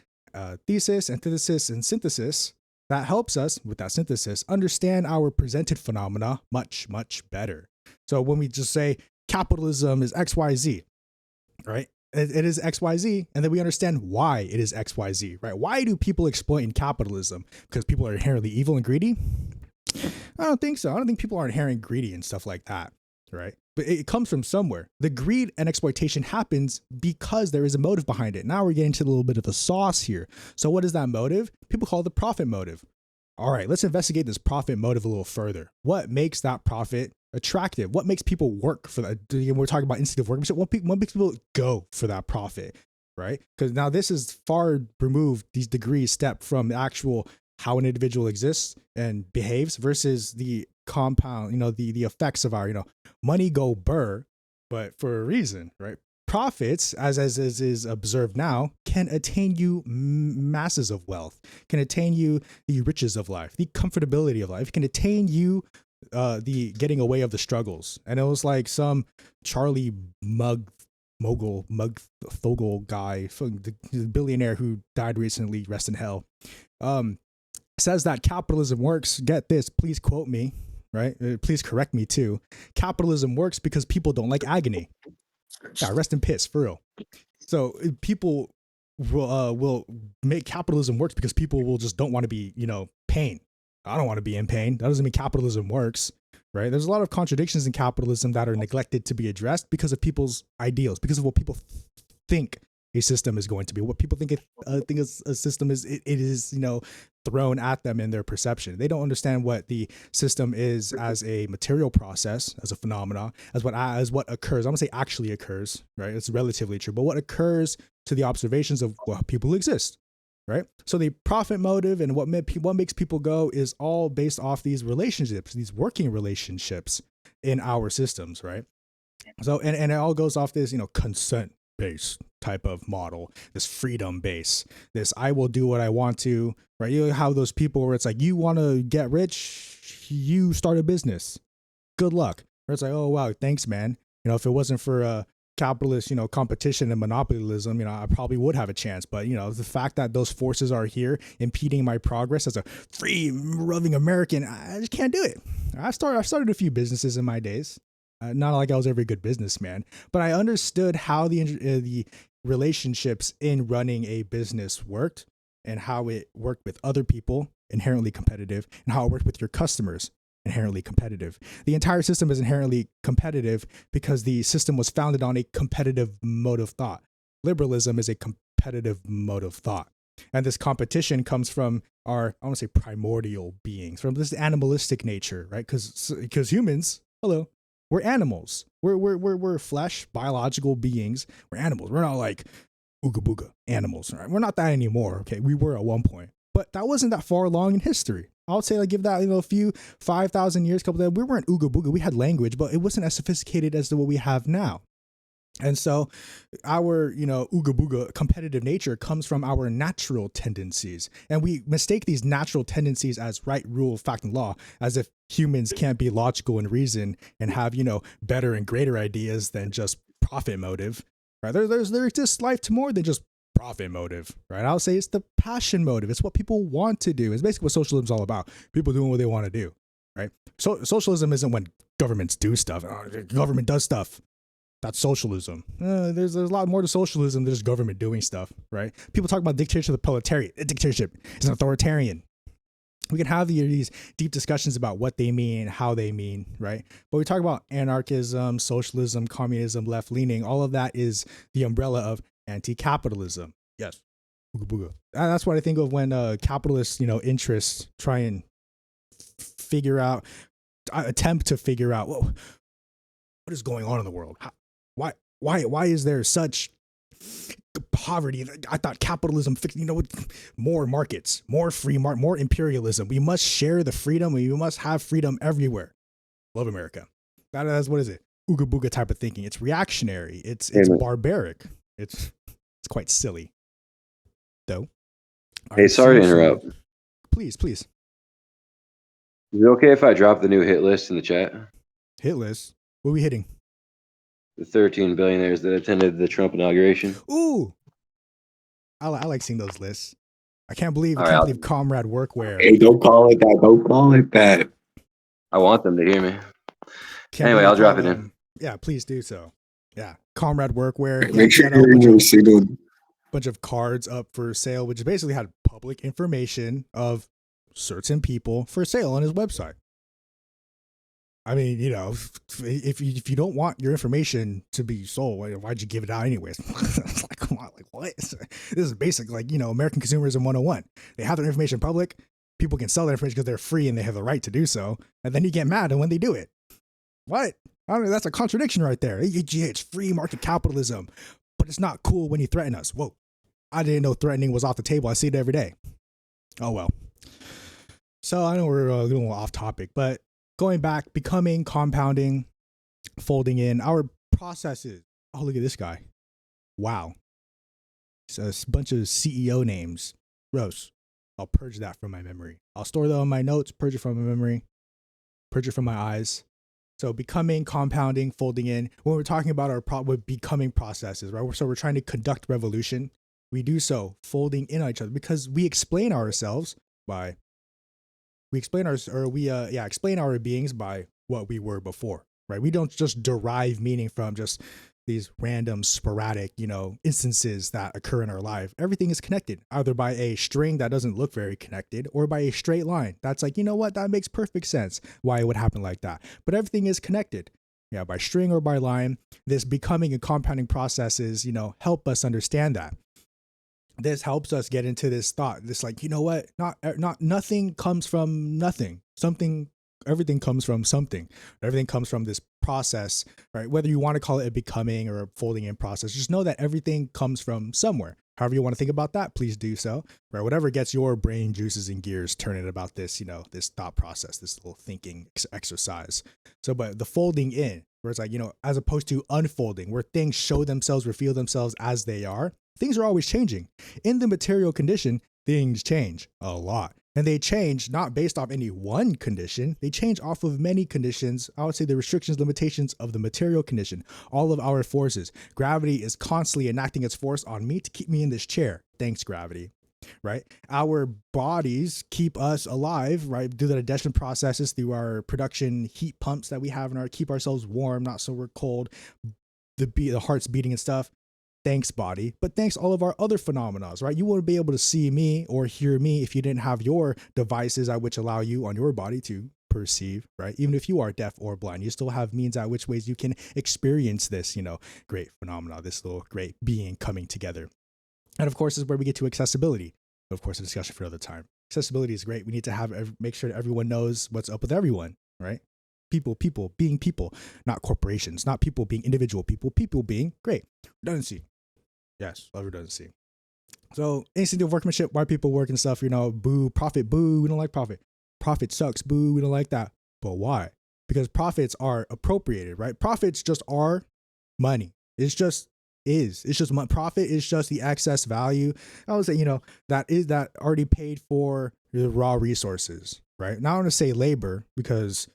[SPEAKER 1] thesis, antithesis, and synthesis that helps us, with that synthesis, understand our presented phenomena much, much better. So when we just say capitalism is XYZ, right? It is XYZ, and then we understand why it is XYZ, right? Why do people exploit in capitalism? Because people are inherently evil and greedy? I don't think so. I don't think people are inherently greedy and stuff like that, right? But it comes from somewhere. The greed and exploitation happens because there is a motive behind it. Now we're getting to a little bit of the sauce here. So what is that motive? People call it the profit motive. All right, let's investigate this profit motive a little further. What makes that profit attractive? What makes people work for that? We're talking about instinctive work. What makes people go for that profit, right? Because now this is far removed, these degrees step from the actual how an individual exists and behaves versus the compound, the effects of our, money go burr, but for a reason, right? Profits, as is observed now, can attain you masses of wealth, can attain you the riches of life, the comfortability of life, can attain you the getting away of the struggles. And it was like some Charlie Mogul guy, the billionaire who died recently, rest in hell, says that capitalism works. Get this, please quote me, right? Please correct me too. Capitalism works because people don't like agony. Yeah, rest in piss, for real. So people will make capitalism works because people will just don't want to be, pain. I don't want to be in pain. That doesn't mean capitalism works, right? There's a lot of contradictions in capitalism that are neglected to be addressed because of people's ideals, because of what people think a system is going to be, what people think a system is. It is, thrown at them in their perception. They don't understand what the system is as a material process, as a phenomena, as what occurs. I'm gonna say actually occurs, right? It's relatively true, but what occurs to the observations of what people exist, right? So the profit motive and what makes people go is all based off these relationships, these working relationships in our systems, right? So and it all goes off this, consent based type of model, this freedom base, this I will do what I want to, right? You have those people where it's like, you want to get rich, you start a business, good luck. Or it's like, oh wow, thanks man. If it wasn't for capitalist, competition and monopolism, I probably would have a chance. But the fact that those forces are here impeding my progress as a free roving American, I just can't do it. I've started a few businesses in my days. Not like I was every good businessman, but I understood how the relationships in running a business worked and how it worked with other people, inherently competitive, and how it worked with your customers, inherently competitive. The entire system is inherently competitive because the system was founded on a competitive mode of thought. Liberalism is a competitive mode of thought. And this competition comes from our, I want to say, primordial beings, from this animalistic nature, right? Because humans, hello, we're animals. We're flesh, biological beings. We're animals. We're not like ooga booga animals. Right? We're not that anymore. Okay, we were at one point, but that wasn't that far along in history. I would say like give that a few 5,000 years, we weren't ooga booga. We had language, but it wasn't as sophisticated as what we have now. And so our, ooga booga competitive nature comes from our natural tendencies. And we mistake these natural tendencies as right, rule, fact, and law, as if humans can't be logical and reason and have, better and greater ideas than just profit motive, right? There exists life to more than just profit motive, right? I'll say it's the passion motive. It's what people want to do. It's basically what socialism is all about. People doing what they want to do, right? So socialism isn't when governments do stuff. Government does stuff. That's socialism. There's a lot more to socialism than just government doing stuff, right? People talk about dictatorship, the proletariat. Dictatorship is authoritarian. We can have these deep discussions about what they mean, how they mean, right? But we talk about anarchism, socialism, communism, left-leaning. All of that is the umbrella of anti-capitalism. Yes. That's what I think of when capitalist, interests try and attempt to figure out, what is going on in the world? Why is there such poverty? I thought capitalism, more markets, more free market, more imperialism. We must share the freedom. We must have freedom everywhere. Love America. That's what is it? Ooga booga type of thinking. It's reactionary. It's barbaric. It's quite silly, though.
[SPEAKER 4] Hey, sorry to interrupt.
[SPEAKER 1] Please.
[SPEAKER 4] Is it okay if I drop the new hit list in the chat?
[SPEAKER 1] Hit list? What are we hitting?
[SPEAKER 4] The 13 billionaires that attended the Trump inauguration.
[SPEAKER 1] Ooh, I like seeing those lists. I can't believe
[SPEAKER 4] All right,
[SPEAKER 1] Comrade Workwear.
[SPEAKER 5] Hey, don't call it that. Don't call it that.
[SPEAKER 4] I want them to hear me.
[SPEAKER 1] Can't
[SPEAKER 4] Anyway,
[SPEAKER 1] believe
[SPEAKER 4] I'll drop
[SPEAKER 1] call,
[SPEAKER 4] it in.
[SPEAKER 1] Yeah, please do so. Yeah, Comrade Workwear.
[SPEAKER 5] Make
[SPEAKER 1] He
[SPEAKER 5] sure
[SPEAKER 1] had a
[SPEAKER 5] you're in your single.
[SPEAKER 1] bunch of cards up for sale, which basically had public information of certain people for sale on his website. I mean, you know, if you don't want your information to be sold, why'd you give it out anyways? It's like, come on, like what? This is basic, like, you know, American consumerism 101. They have their information public. People can sell their information because they're free and they have the right to do so. And then you get mad when they do it. What? I don't know. That's a contradiction right there. It's free market capitalism, but it's not cool when you threaten us. Whoa. I didn't know threatening was off the table. I see it every day. Oh, well. So I know we're a little off topic, but going back, becoming, compounding, folding in our processes. Oh, look at this guy. Wow. It's a bunch of CEO names. Gross. I'll purge that from my memory. I'll store that on my notes, purge it from my memory, purge it from my eyes. So becoming, compounding, folding in. When we're talking about our becoming processes, right? So we're trying to conduct revolution. We do so folding in on each other because we explain ourselves by explain our beings by what we were before, right? We don't just derive meaning from just these random sporadic, you know, instances that occur in our life. Everything is connected either by a string that doesn't look very connected or by a straight line. That's like, you know what? That makes perfect sense why it would happen like that. But everything is connected. Yeah, by string or by line. This becoming and compounding processes, you know, help us understand that. This helps us get into this thought. This like, you know what? Not nothing comes from nothing. Everything comes from something. Everything comes from this process, right? Whether you want to call it a becoming or a folding in process, just know that everything comes from somewhere. However you want to think about that, please do so. Right? Whatever gets your brain juices and gears turning about this, you know, this thought process, this little thinking exercise. So, but the folding in, where it's like, you know, as opposed to unfolding, where things show themselves, reveal themselves as they are, things are always changing. In the material condition, things change a lot. And they change not based off any one condition. They change off of many conditions. I would say the restrictions, limitations of the material condition, all of our forces. Gravity is constantly enacting its force on me to keep me in this chair. Thanks, gravity. Right? Our bodies keep us alive, right? Through the digestion processes, through our production heat pumps that we have in our keep ourselves warm, not so we're cold, the heart's beating and stuff. Thanks, body, but thanks all of our other phenomena, right? You wouldn't be able to see me or hear me if you didn't have your devices at which allow you on your body to perceive, right? Even if you are deaf or blind, you still have means at which ways you can experience this, you know, great phenomena, this little great being coming together. And of course, this is where we get to accessibility. Of course, a discussion for another time. Accessibility is great. We need to make sure that everyone knows what's up with everyone, right? People being people, not corporations, not people being individual people being great. Redundancy. Yes, love redundancy. So instinctive workmanship, why people work and stuff, you know, boo, profit, boo, we don't like profit. Profit sucks, boo, we don't like that. But why? Because profits are appropriated, right? Profits just are money. It's just profit is just the excess value. I would say, you know, that already paid for the raw resources, right? Now I want to say labor because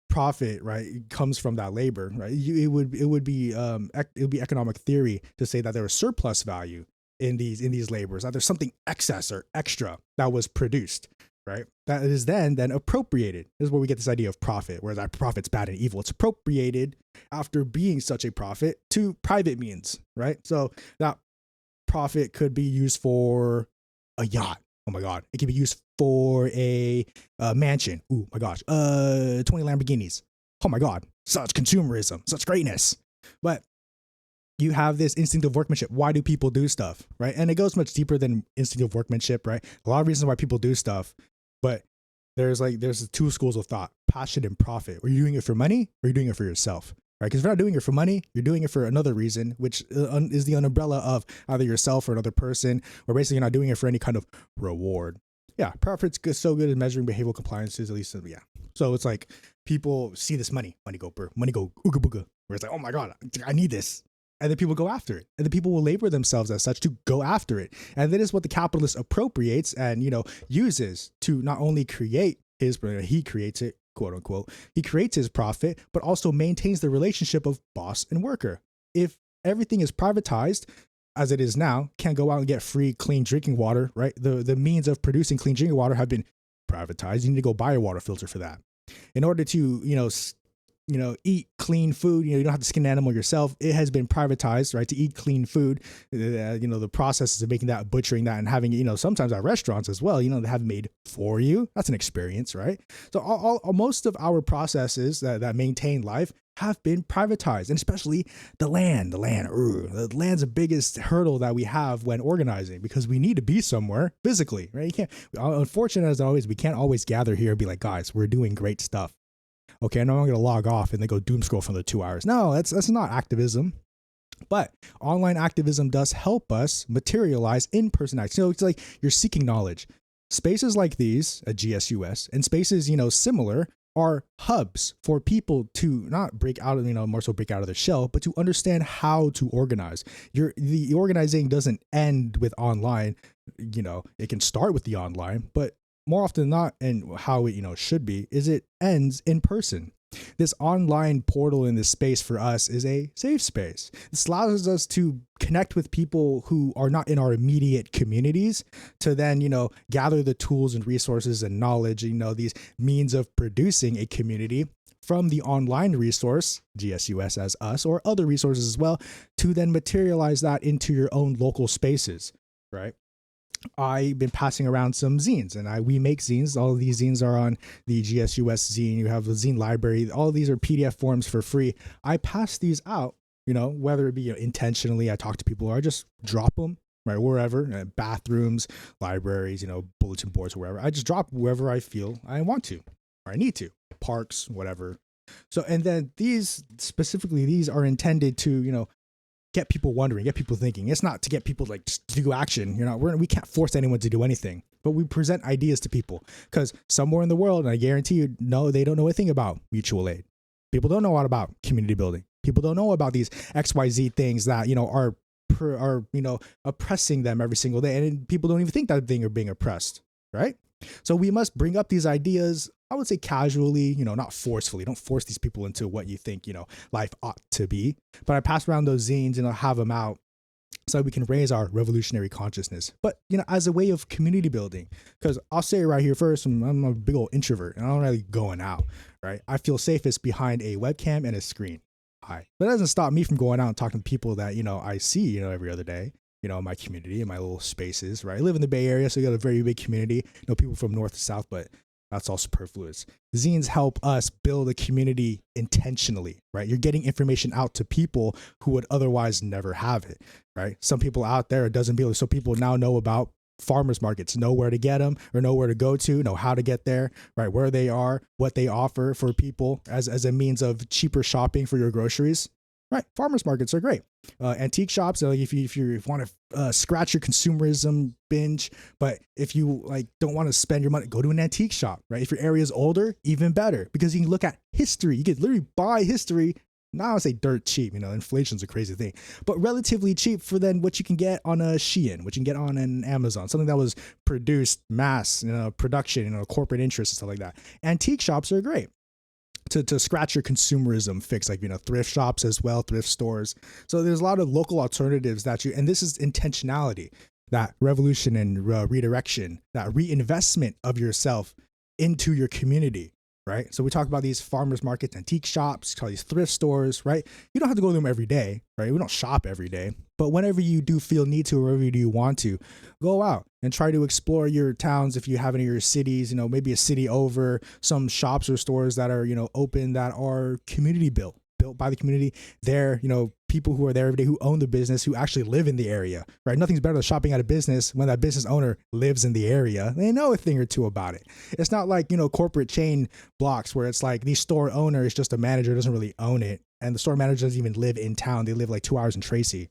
[SPEAKER 1] profit, right, comes from that labor, right? It would be economic theory to say that there was surplus value in these labors, that there's something excess or extra that was produced, right? That is then appropriated. This is where we get this idea of profit, where that profit's bad and evil. It's appropriated after being such a profit to private means, right? So that profit could be used for a yacht. Oh my God. It can be used for a mansion. Oh my gosh. 20 Lamborghinis. Oh my God. Such consumerism, such greatness. But you have this instinctive workmanship. Why do people do stuff, right? And it goes much deeper than instinctive workmanship, right? A lot of reasons why people do stuff, but there's two schools of thought, passion and profit. Are you doing it for money or are you doing it for yourself? Right? Because if you're not doing it for money, you're doing it for another reason, which is the umbrella of either yourself or another person, or basically you're not doing it for any kind of reward. Yeah, profit's so good at measuring behavioral compliances, at least, yeah. So it's like people see this money go ooga booga, where it's like, oh my God, I need this. And then people go after it. And then people will labor themselves as such to go after it. And that is what the capitalist appropriates and, you know, uses to not only create he creates it, quote unquote, he creates his profit, but also maintains the relationship of boss and worker. If everything is privatized, as it is now, can't go out and get free, clean drinking water, right? The means of producing clean drinking water have been privatized. You need to go buy a water filter for that. In order to, eat clean food, you don't have to skin an animal yourself. It has been privatized, right? To eat clean food, the processes of making that, butchering that, and having, sometimes at restaurants as well, they have made for you. That's an experience, right? So most of our processes that maintain life have been privatized, and especially the land. The land's the biggest hurdle that we have when organizing, because we need to be somewhere physically, right? You can't, unfortunate as always, we can't always gather here and be like, guys, we're doing great stuff. Okay, I know I'm going to log off and then go doom scroll for the 2 hours. No, that's not activism. But online activism does help us materialize in-person action. So it's like you're seeking knowledge. Spaces like these at GSUS and spaces, similar, are hubs for people to not break out of, more so break out of their shell, but to understand how to organize. The organizing doesn't end with online. It can start with the online, but more often than not, and how it should be, is it ends in person. This online portal in this space for us is a safe space. This allows us to connect with people who are not in our immediate communities, to then, gather the tools and resources and knowledge, these means of producing a community from the online resource, GSUS as us, or other resources as well, to then materialize that into your own local spaces, right? I've been passing around some zines, and we make zines. All of these zines are on the GSUS zine. You have the zine library. All of these are PDF forms for free. I pass these out, whether it be intentionally, I talk to people, or I just drop them, right, wherever, bathrooms, libraries, bulletin boards, or wherever. I just drop wherever I feel I want to, or I need to, parks, whatever. So, and then these are intended to, get people wondering, get people thinking. It's not to get people to do action. We can't force anyone to do anything, but we present ideas to people, because somewhere in the world, and I guarantee you, they don't know anything about mutual aid. People don't know a lot about community building. People don't know about these XYZ things that, are oppressing them every single day. And people don't even think that they are being oppressed, right? So we must bring up these ideas, I would say casually, not forcefully. Don't force these people into what you think, life ought to be. But I pass around those zines and I'll have them out so we can raise our revolutionary consciousness. But, as a way of community building, because I'll say it right here first, I'm a big old introvert and I don't really going out, right? I feel safest behind a webcam and a screen. But that doesn't stop me from going out and talking to people that, I see, every other day. In my community, in my little spaces, right? I live in the Bay Area, so we got a very big community. People from north to south, but that's all superfluous. Zines help us build a community intentionally, right? You're getting information out to people who would otherwise never have it, right? Some people out there, it doesn't be, so people now know about farmers markets, know where to get them, or know where to go to, know how to get there, right? Where they are, what they offer for people as a means of cheaper shopping for your groceries. Right, farmers markets are great. Antique shops, if you want to scratch your consumerism binge, but if you don't want to spend your money, go to an antique shop, right? If your area is older, even better, because you can look at history. You could literally buy history. Now I would say dirt cheap. Inflation's a crazy thing, but relatively cheap for then what you can get on a Shein, what you can get on an Amazon, something that was produced mass, production, corporate interest and stuff like that. Antique shops are great. To scratch your consumerism fix, thrift shops as well, thrift stores. So there's a lot of local alternatives and this is intentionality, that revolution and redirection, that reinvestment of yourself into your community, right? So we talk about these farmers markets, antique shops, call these thrift stores, right? You don't have to go to them every day, right? We don't shop every day, but whenever you do feel need to, or wherever you do want to, go out and try to explore your towns. If you have any of your cities, maybe a city over, some shops or stores that are, open, that are community built by the community. They're, people who are there every day, who own the business, who actually live in the area, right? Nothing's better than shopping at a business when that business owner lives in the area. They know a thing or two about it. It's not like, corporate chain blocks where it's like the store owner is just a manager, doesn't really own it. And the store manager doesn't even live in town. They live 2 hours in Tracy,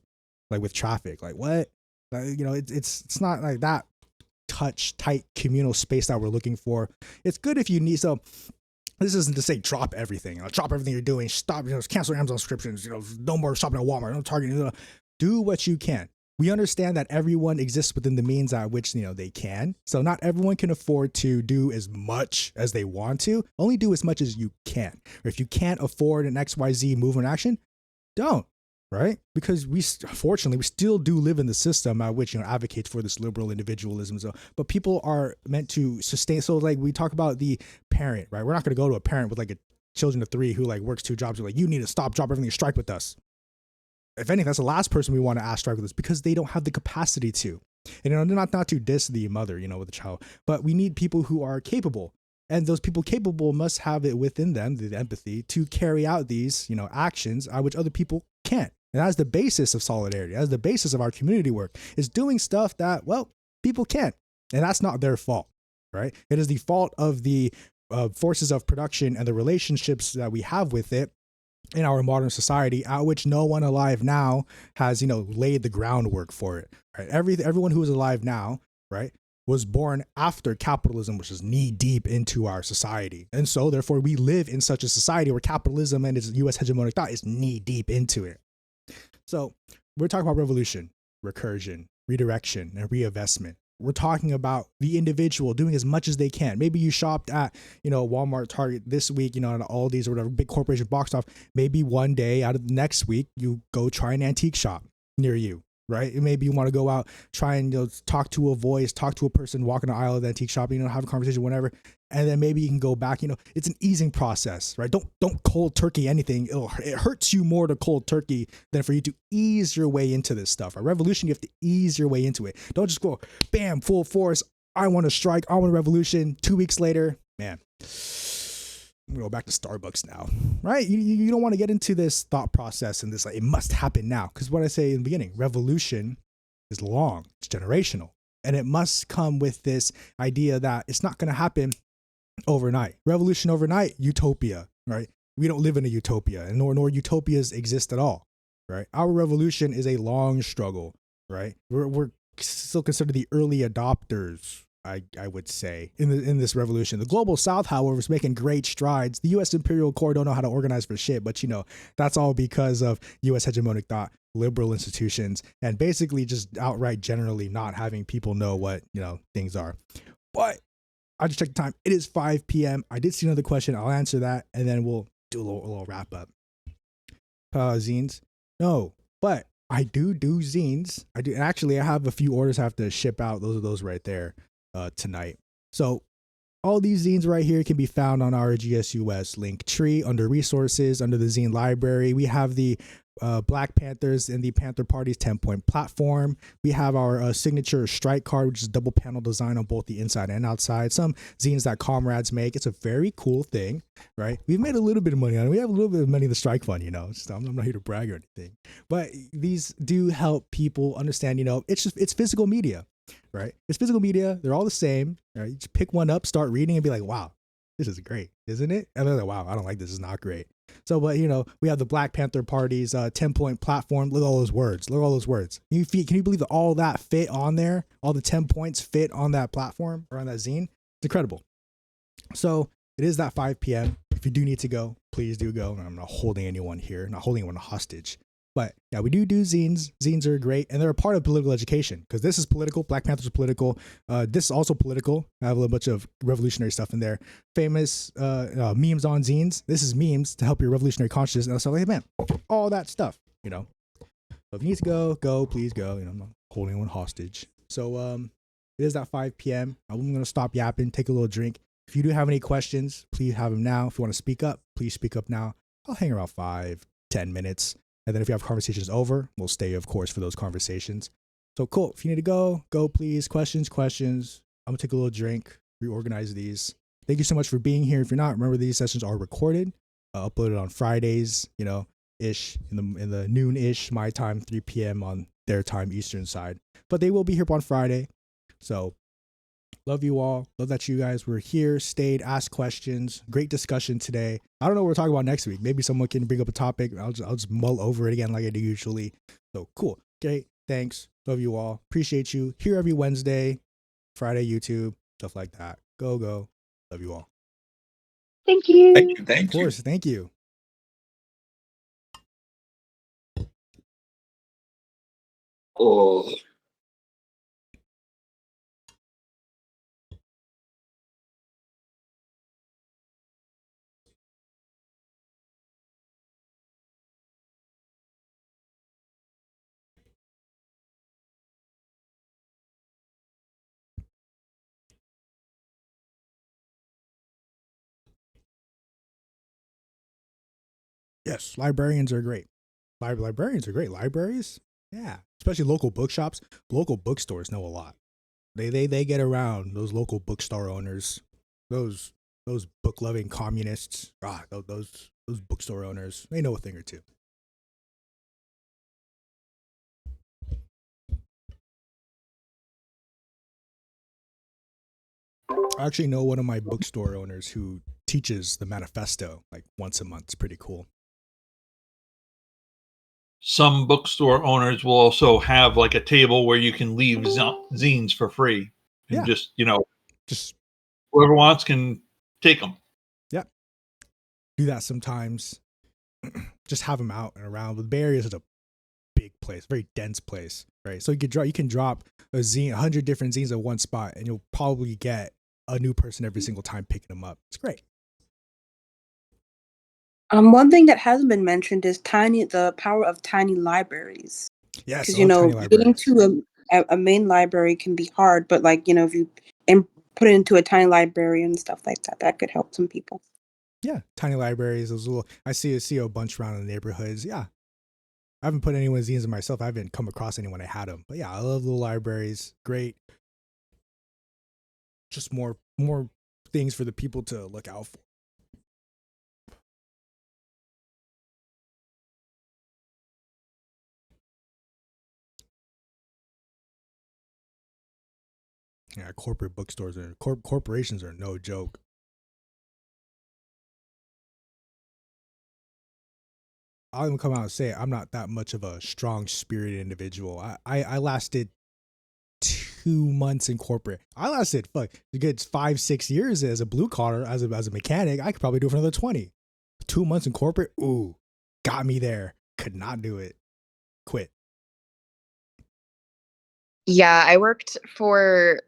[SPEAKER 1] with traffic. What? It's not like that tight communal space that we're looking for. It's good if you need, so this isn't to say drop everything, drop everything you're doing, stop, cancel Amazon subscriptions, no more shopping at Walmart, no Target, do what you can. We understand that everyone exists within the means at which, they can. So not everyone can afford to do as much as they want to. Only do as much as you can. Or if you can't afford an XYZ movement action, don't. right? Because fortunately we still do live in the system at which advocates for this liberal individualism. So, but people are meant to sustain. So like we talk about the parent, right? We're not going to go to a parent with like a children of 3 who like works 2 jobs. We're like, you need to stop, drop everything, and strike with us. If anything, that's the last person we want to ask strike with us because they don't have the capacity to. And not to diss the mother, with the child, but we need people who are capable. And those people capable must have it within them, the empathy, to carry out these, actions which other people can't. And that's the basis of solidarity. That's the basis of our community work, is doing stuff that, well, people can't. And that's not their fault, right? It is the fault of the forces of production and the relationships that we have with it in our modern society, at which no one alive now has, laid the groundwork for it, right? Everyone who is alive now, right, was born after capitalism, which is knee deep into our society. And so therefore we live in such a society where capitalism and its US hegemonic thought is knee deep into it. So we're talking about revolution, recursion, redirection, and reinvestment. We're talking about the individual doing as much as they can. Maybe you shopped at, Walmart, Target this week, at Aldi's or whatever, big corporation box off. Maybe one day out of the next week, you go try an antique shop near you, right? And maybe you want to go out, try and talk to a voice, talk to a person walking the aisle of the antique shop, have a conversation, whatever. And then maybe you can go back, it's an easing process, right? Don't cold turkey anything. It hurts you more to cold turkey than for you to ease your way into this stuff. A revolution, you have to ease your way into it. Don't just go, bam, full force. I want to strike. I want a revolution. 2 weeks later, man, I'm gonna go back to Starbucks now, right? You don't want to get into this thought process and this, like, it must happen now. Because what I say in the beginning, revolution is long, it's generational. And it must come with this idea that it's not going to happen overnight. Revolution overnight, utopia, right? We don't live in a utopia, and nor utopias exist at all, right? Our revolution is a long struggle, right? We're still considered the early adopters, I would say, in this revolution. The global South, however, is making great strides. The U.S. Imperial Core don't know how to organize for shit, but that's all because of U.S. hegemonic thought, liberal institutions, and basically just outright generally not having people know what things are. But I just checked the time. It is 5 p.m. I did see another question. I'll answer that, and then we'll do a little wrap up. Zines? No, but I do zines. I do. And actually, I have a few orders I have to ship out. Those are those right there tonight. So all these zines right here can be found on our GSUS link tree under resources, under the zine library. We have the Black Panthers and the Panther Party's 10-point platform. We have our signature strike card, which is double panel design on both the inside and outside. Some zines that comrades make. It's a very cool thing, right? We've made a little bit of money on it. We have a little bit of money in the strike fund, I'm not here to brag or anything, but these do help people understand, it's physical media, right? It's physical media. They're all the same, right? You just pick one up, start reading, and be like, wow, this is great, isn't it? And they're like, wow, I don't like this. It's not great. So, but we have the Black Panther Party's 10-point platform. Look at all those words. Look at all those words. Can you believe that all that fit on there? All the 10 points fit on that platform or on that zine? It's incredible. So it is that 5 p.m. If you do need to go, please do go. I'm not holding anyone here, not holding anyone hostage. But yeah, we do zines. Zines are great, and they're a part of political education because this is political. Black Panthers are political. This is also political. I have a bunch of revolutionary stuff in there. Famous memes on zines. This is memes to help your revolutionary consciousness. And so, like, man, all that stuff, So if you need to go, please go. I'm not holding anyone hostage. So it is that 5 p.m. I'm going to stop yapping, take a little drink. If you do have any questions, please have them now. If you want to speak up, please speak up now. I'll hang around 5-10 minutes. And then if you have conversations over, we'll stay, of course, for those conversations. So cool. If you need to go, please. Questions. I'm going to take a little drink, reorganize these. Thank you so much for being here. If you're not, remember these sessions are recorded, uploaded on Fridays, ish, in the noon-ish, my time, 3 p.m. on their time, Eastern side. But they will be here on Friday. So love you all. Love that you guys were here, stayed, asked questions. Great discussion today. I don't know what we're talking about next week. Maybe someone can bring up a topic. I'll just mull over it again like I do usually. So cool. Okay. Thanks. Love you all. Appreciate you. Here every Wednesday, Friday, YouTube, stuff like that. Go. Love you all.
[SPEAKER 6] Thank you.
[SPEAKER 5] Thank
[SPEAKER 1] Of course. Thank you.
[SPEAKER 5] Oh.
[SPEAKER 1] Yes, librarians are great. Librarians are great. Libraries, yeah, especially local bookshops, local bookstores know a lot. They get around those local bookstore owners, those those book loving communists. Those bookstore owners, they know a thing or two. I actually know one of my bookstore owners who teaches the manifesto like once a month. It's pretty cool.
[SPEAKER 7] Some bookstore owners will also have like a table where you can leave zines for free, and
[SPEAKER 1] Yeah.
[SPEAKER 7] just
[SPEAKER 1] Just
[SPEAKER 7] whoever wants can take them.
[SPEAKER 1] do that sometimes. Just have them out and around. The Bay Area is a big place, very dense place, right? So you can drop a zine, 100 different zines at one spot, and you'll probably get a new person every single time picking them up. It's great.
[SPEAKER 6] One thing that hasn't been mentioned is the power of tiny libraries.
[SPEAKER 1] Yes,
[SPEAKER 6] Because
[SPEAKER 1] I love tiny
[SPEAKER 6] getting
[SPEAKER 1] libraries.
[SPEAKER 6] to a main library can be hard, but if you put it into a tiny library and stuff like that, that could help some people.
[SPEAKER 1] Yeah, tiny libraries. Those little. I see a bunch around in the neighborhoods. Yeah, I haven't put anyone's zines in myself. I haven't come across anyone that had them. But yeah, I love little libraries. Great. Just more things for the people to look out for. Yeah, corporate bookstores and corporations are no joke. I'll even come out and say it, I'm not that much of a strong spirited individual. I lasted 2 months in corporate. I lasted a good 5-6 years as a blue collar, as a mechanic. I could probably do it for another 20. 2 months in corporate, ooh, got me there. Could not do it. Quit.
[SPEAKER 8] Yeah, I worked for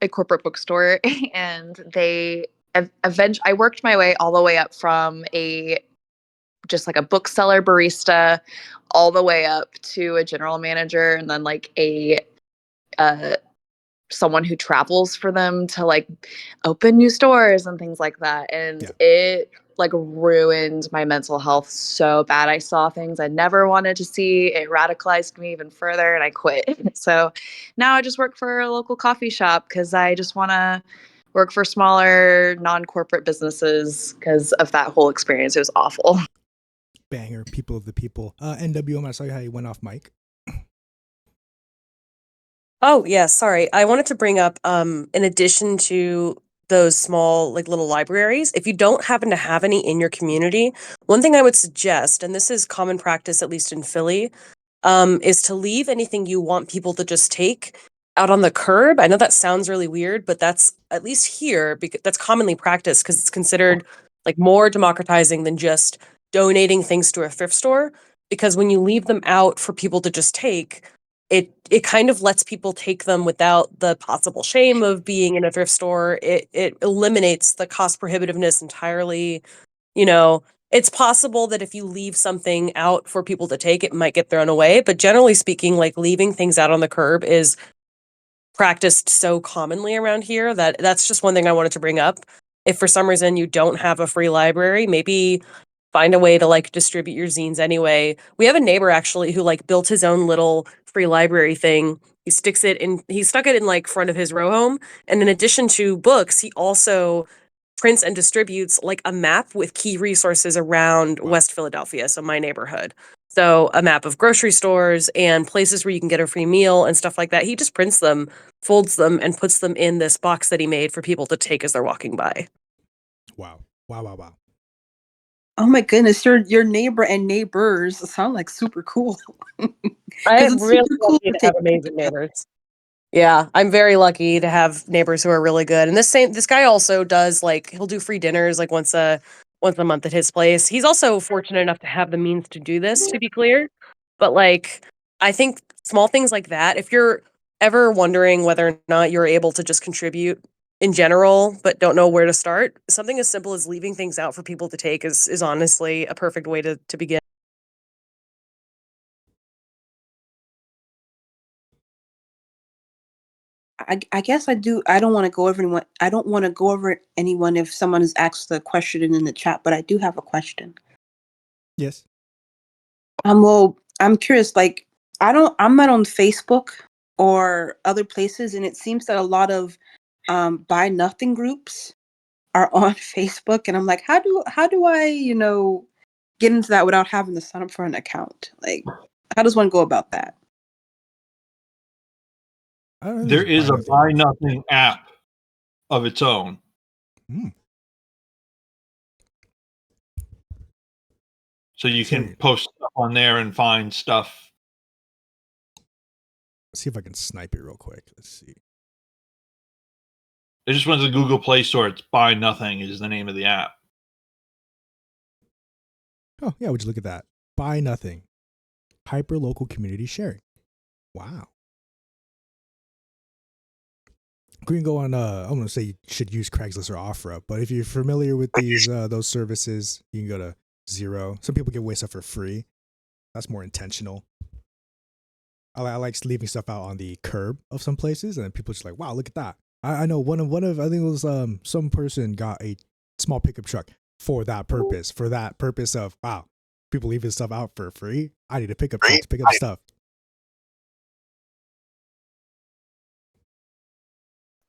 [SPEAKER 8] a corporate bookstore and eventually I worked my way all the way up from just like a bookseller barista all the way up to a general manager and then like a someone who travels for them to like open new stores and things like that. And
[SPEAKER 1] Yeah.
[SPEAKER 8] it like ruined my mental health so bad. I saw things I never wanted to see. It radicalized me even further and I quit. So now I just work for a local coffee shop because I just want to work for smaller non-corporate businesses because of that whole experience. It was awful.
[SPEAKER 1] Banger, people of the people. NWM, I saw how you went off mic.
[SPEAKER 9] Oh, yeah, sorry. I wanted to bring up, in addition to those small, like little libraries, if you don't happen to have any in your community, one thing I would suggest, and this is common practice, at least in Philly, is to leave anything you want people to just take out on the curb. I know that sounds really weird, but that's at least here, because that's commonly practiced because it's considered like more democratizing than just donating things to a thrift store. Because when you leave them out for people to just take, it kind of lets people take them without the possible shame of being in a thrift store. It eliminates the cost prohibitiveness entirely. You know, it's possible that if you leave something out for people to take, it might get thrown away. But generally speaking, like leaving things out on the curb is practiced so commonly around here that that's just one thing I wanted to bring up. If for some reason you don't have a free library, maybe find a way to like distribute your zines anyway. We have a neighbor actually who like built his own little free library thing. He stuck it in like front of his row home. And in addition to books, he also prints and distributes like a map with key resources around West Philadelphia, so my neighborhood. So a map of grocery stores and places where you can get a free meal and stuff like that. He just prints them, folds them, and puts them in this box that he made for people to take as they're walking by.
[SPEAKER 1] Wow. Wow.
[SPEAKER 6] Oh my goodness, your neighbor and neighbors sound like super cool.
[SPEAKER 9] I'm
[SPEAKER 6] it's
[SPEAKER 9] really
[SPEAKER 6] super cool
[SPEAKER 9] lucky
[SPEAKER 6] to
[SPEAKER 9] to have
[SPEAKER 6] take
[SPEAKER 9] amazing neighbors. Yeah, I'm very lucky to have neighbors who are really good. And this guy also does like he'll do free dinners like once a month at his place. He's also fortunate enough to have the means to do this, to be clear. But like I think small things like that, if you're ever wondering whether or not you're able to just contribute in general but don't know where to start, something as simple as leaving things out for people to take is honestly a perfect way to begin.
[SPEAKER 6] I guess I do. I don't want to go over anyone. I don't want to go over anyone if someone has asked the question in the chat, but I do have a question.
[SPEAKER 1] Yes.
[SPEAKER 6] Well, I'm curious. Like, I'm not on Facebook or other places, and it seems that a lot of buy nothing groups are on Facebook, and I'm like, how do I, get into that without having to sign up for an account? Like, how does one go about that?
[SPEAKER 1] I don't know.
[SPEAKER 7] There
[SPEAKER 1] There's
[SPEAKER 7] is a
[SPEAKER 1] nothing.
[SPEAKER 7] buy nothing app of its own.
[SPEAKER 1] Hmm.
[SPEAKER 7] So you can
[SPEAKER 1] Sorry.
[SPEAKER 7] post stuff on there and find stuff.
[SPEAKER 1] Let's see if I can snipe it real quick. Let's see.
[SPEAKER 7] It just went to the Google Play Store. It's Buy Nothing is the name of the app.
[SPEAKER 1] Oh, yeah, would you look at that? Buy nothing. Hyper local community sharing. Wow. We can go on I'm gonna say you should use Craigslist or OfferUp, but if you're familiar with these those services, you can go to Zero. Some people give away stuff for free. That's more intentional. I like leaving stuff out on the curb of some places, and people just like, wow, look at that. I know one of I think it was some person got a small pickup truck for that purpose of, wow, people leaving stuff out for free. I need a pickup truck to pick up stuff.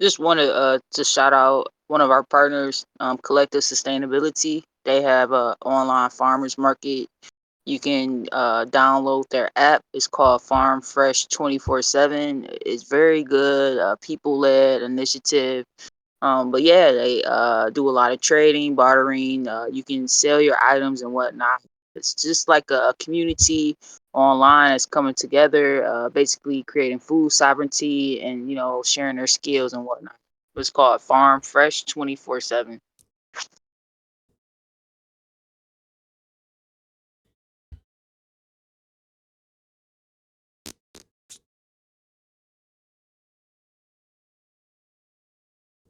[SPEAKER 5] Just wanted to shout out one of our partners, Collective Sustainability. They have a online farmers market. You can download their app. It's called Farm Fresh 24/7. It's very good, people led initiative. But yeah, they do a lot of trading, bartering. You can sell your items and whatnot. It's just like a community online that's coming together, basically creating food sovereignty and sharing their skills and whatnot. It's called Farm Fresh 24/7.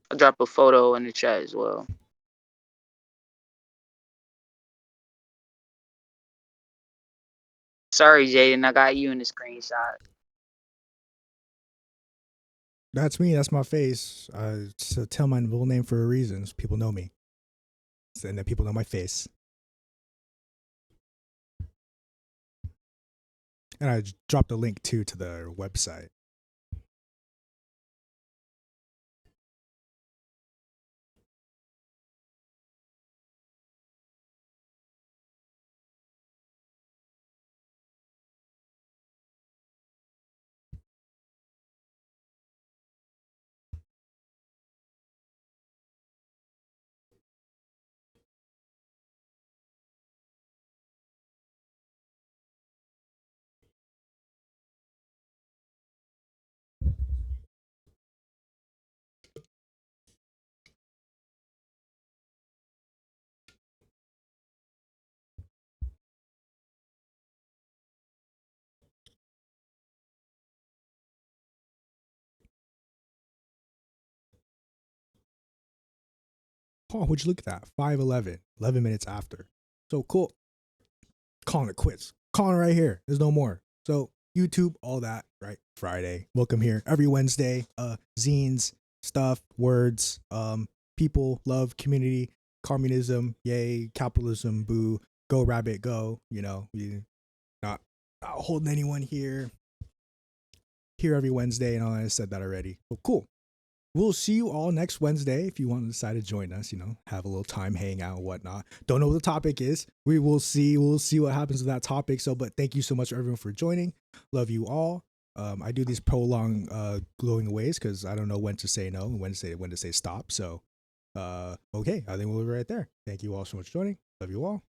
[SPEAKER 5] I'll drop a photo in the chat as well. Sorry, Jaden, I got you in the screenshot.
[SPEAKER 1] That's me. That's my face. So tell my real name for a reason. So people know me, and then people know my face. And I dropped a link too to their website. Oh, would you look at that? 5:11, 11 minutes after. So cool. Calling it quits. Calling it right here. There's no more. So YouTube, all that, right? Friday. Welcome here every Wednesday. Zines, stuff, words, people, love, community, communism, yay, capitalism, boo, go rabbit, go. We not holding anyone here. Here every Wednesday, and all I said that already. So cool. We'll see you all next Wednesday if you want to decide to join us, have a little time, hang out, and whatnot. Don't know what the topic is. We will see. We'll see what happens with that topic. So, but thank you so much everyone for joining. Love you all. I do these prolonged glowing ways because I don't know when to say no and when to say stop. So, okay, I think we'll be right there. Thank you all so much for joining. Love you all.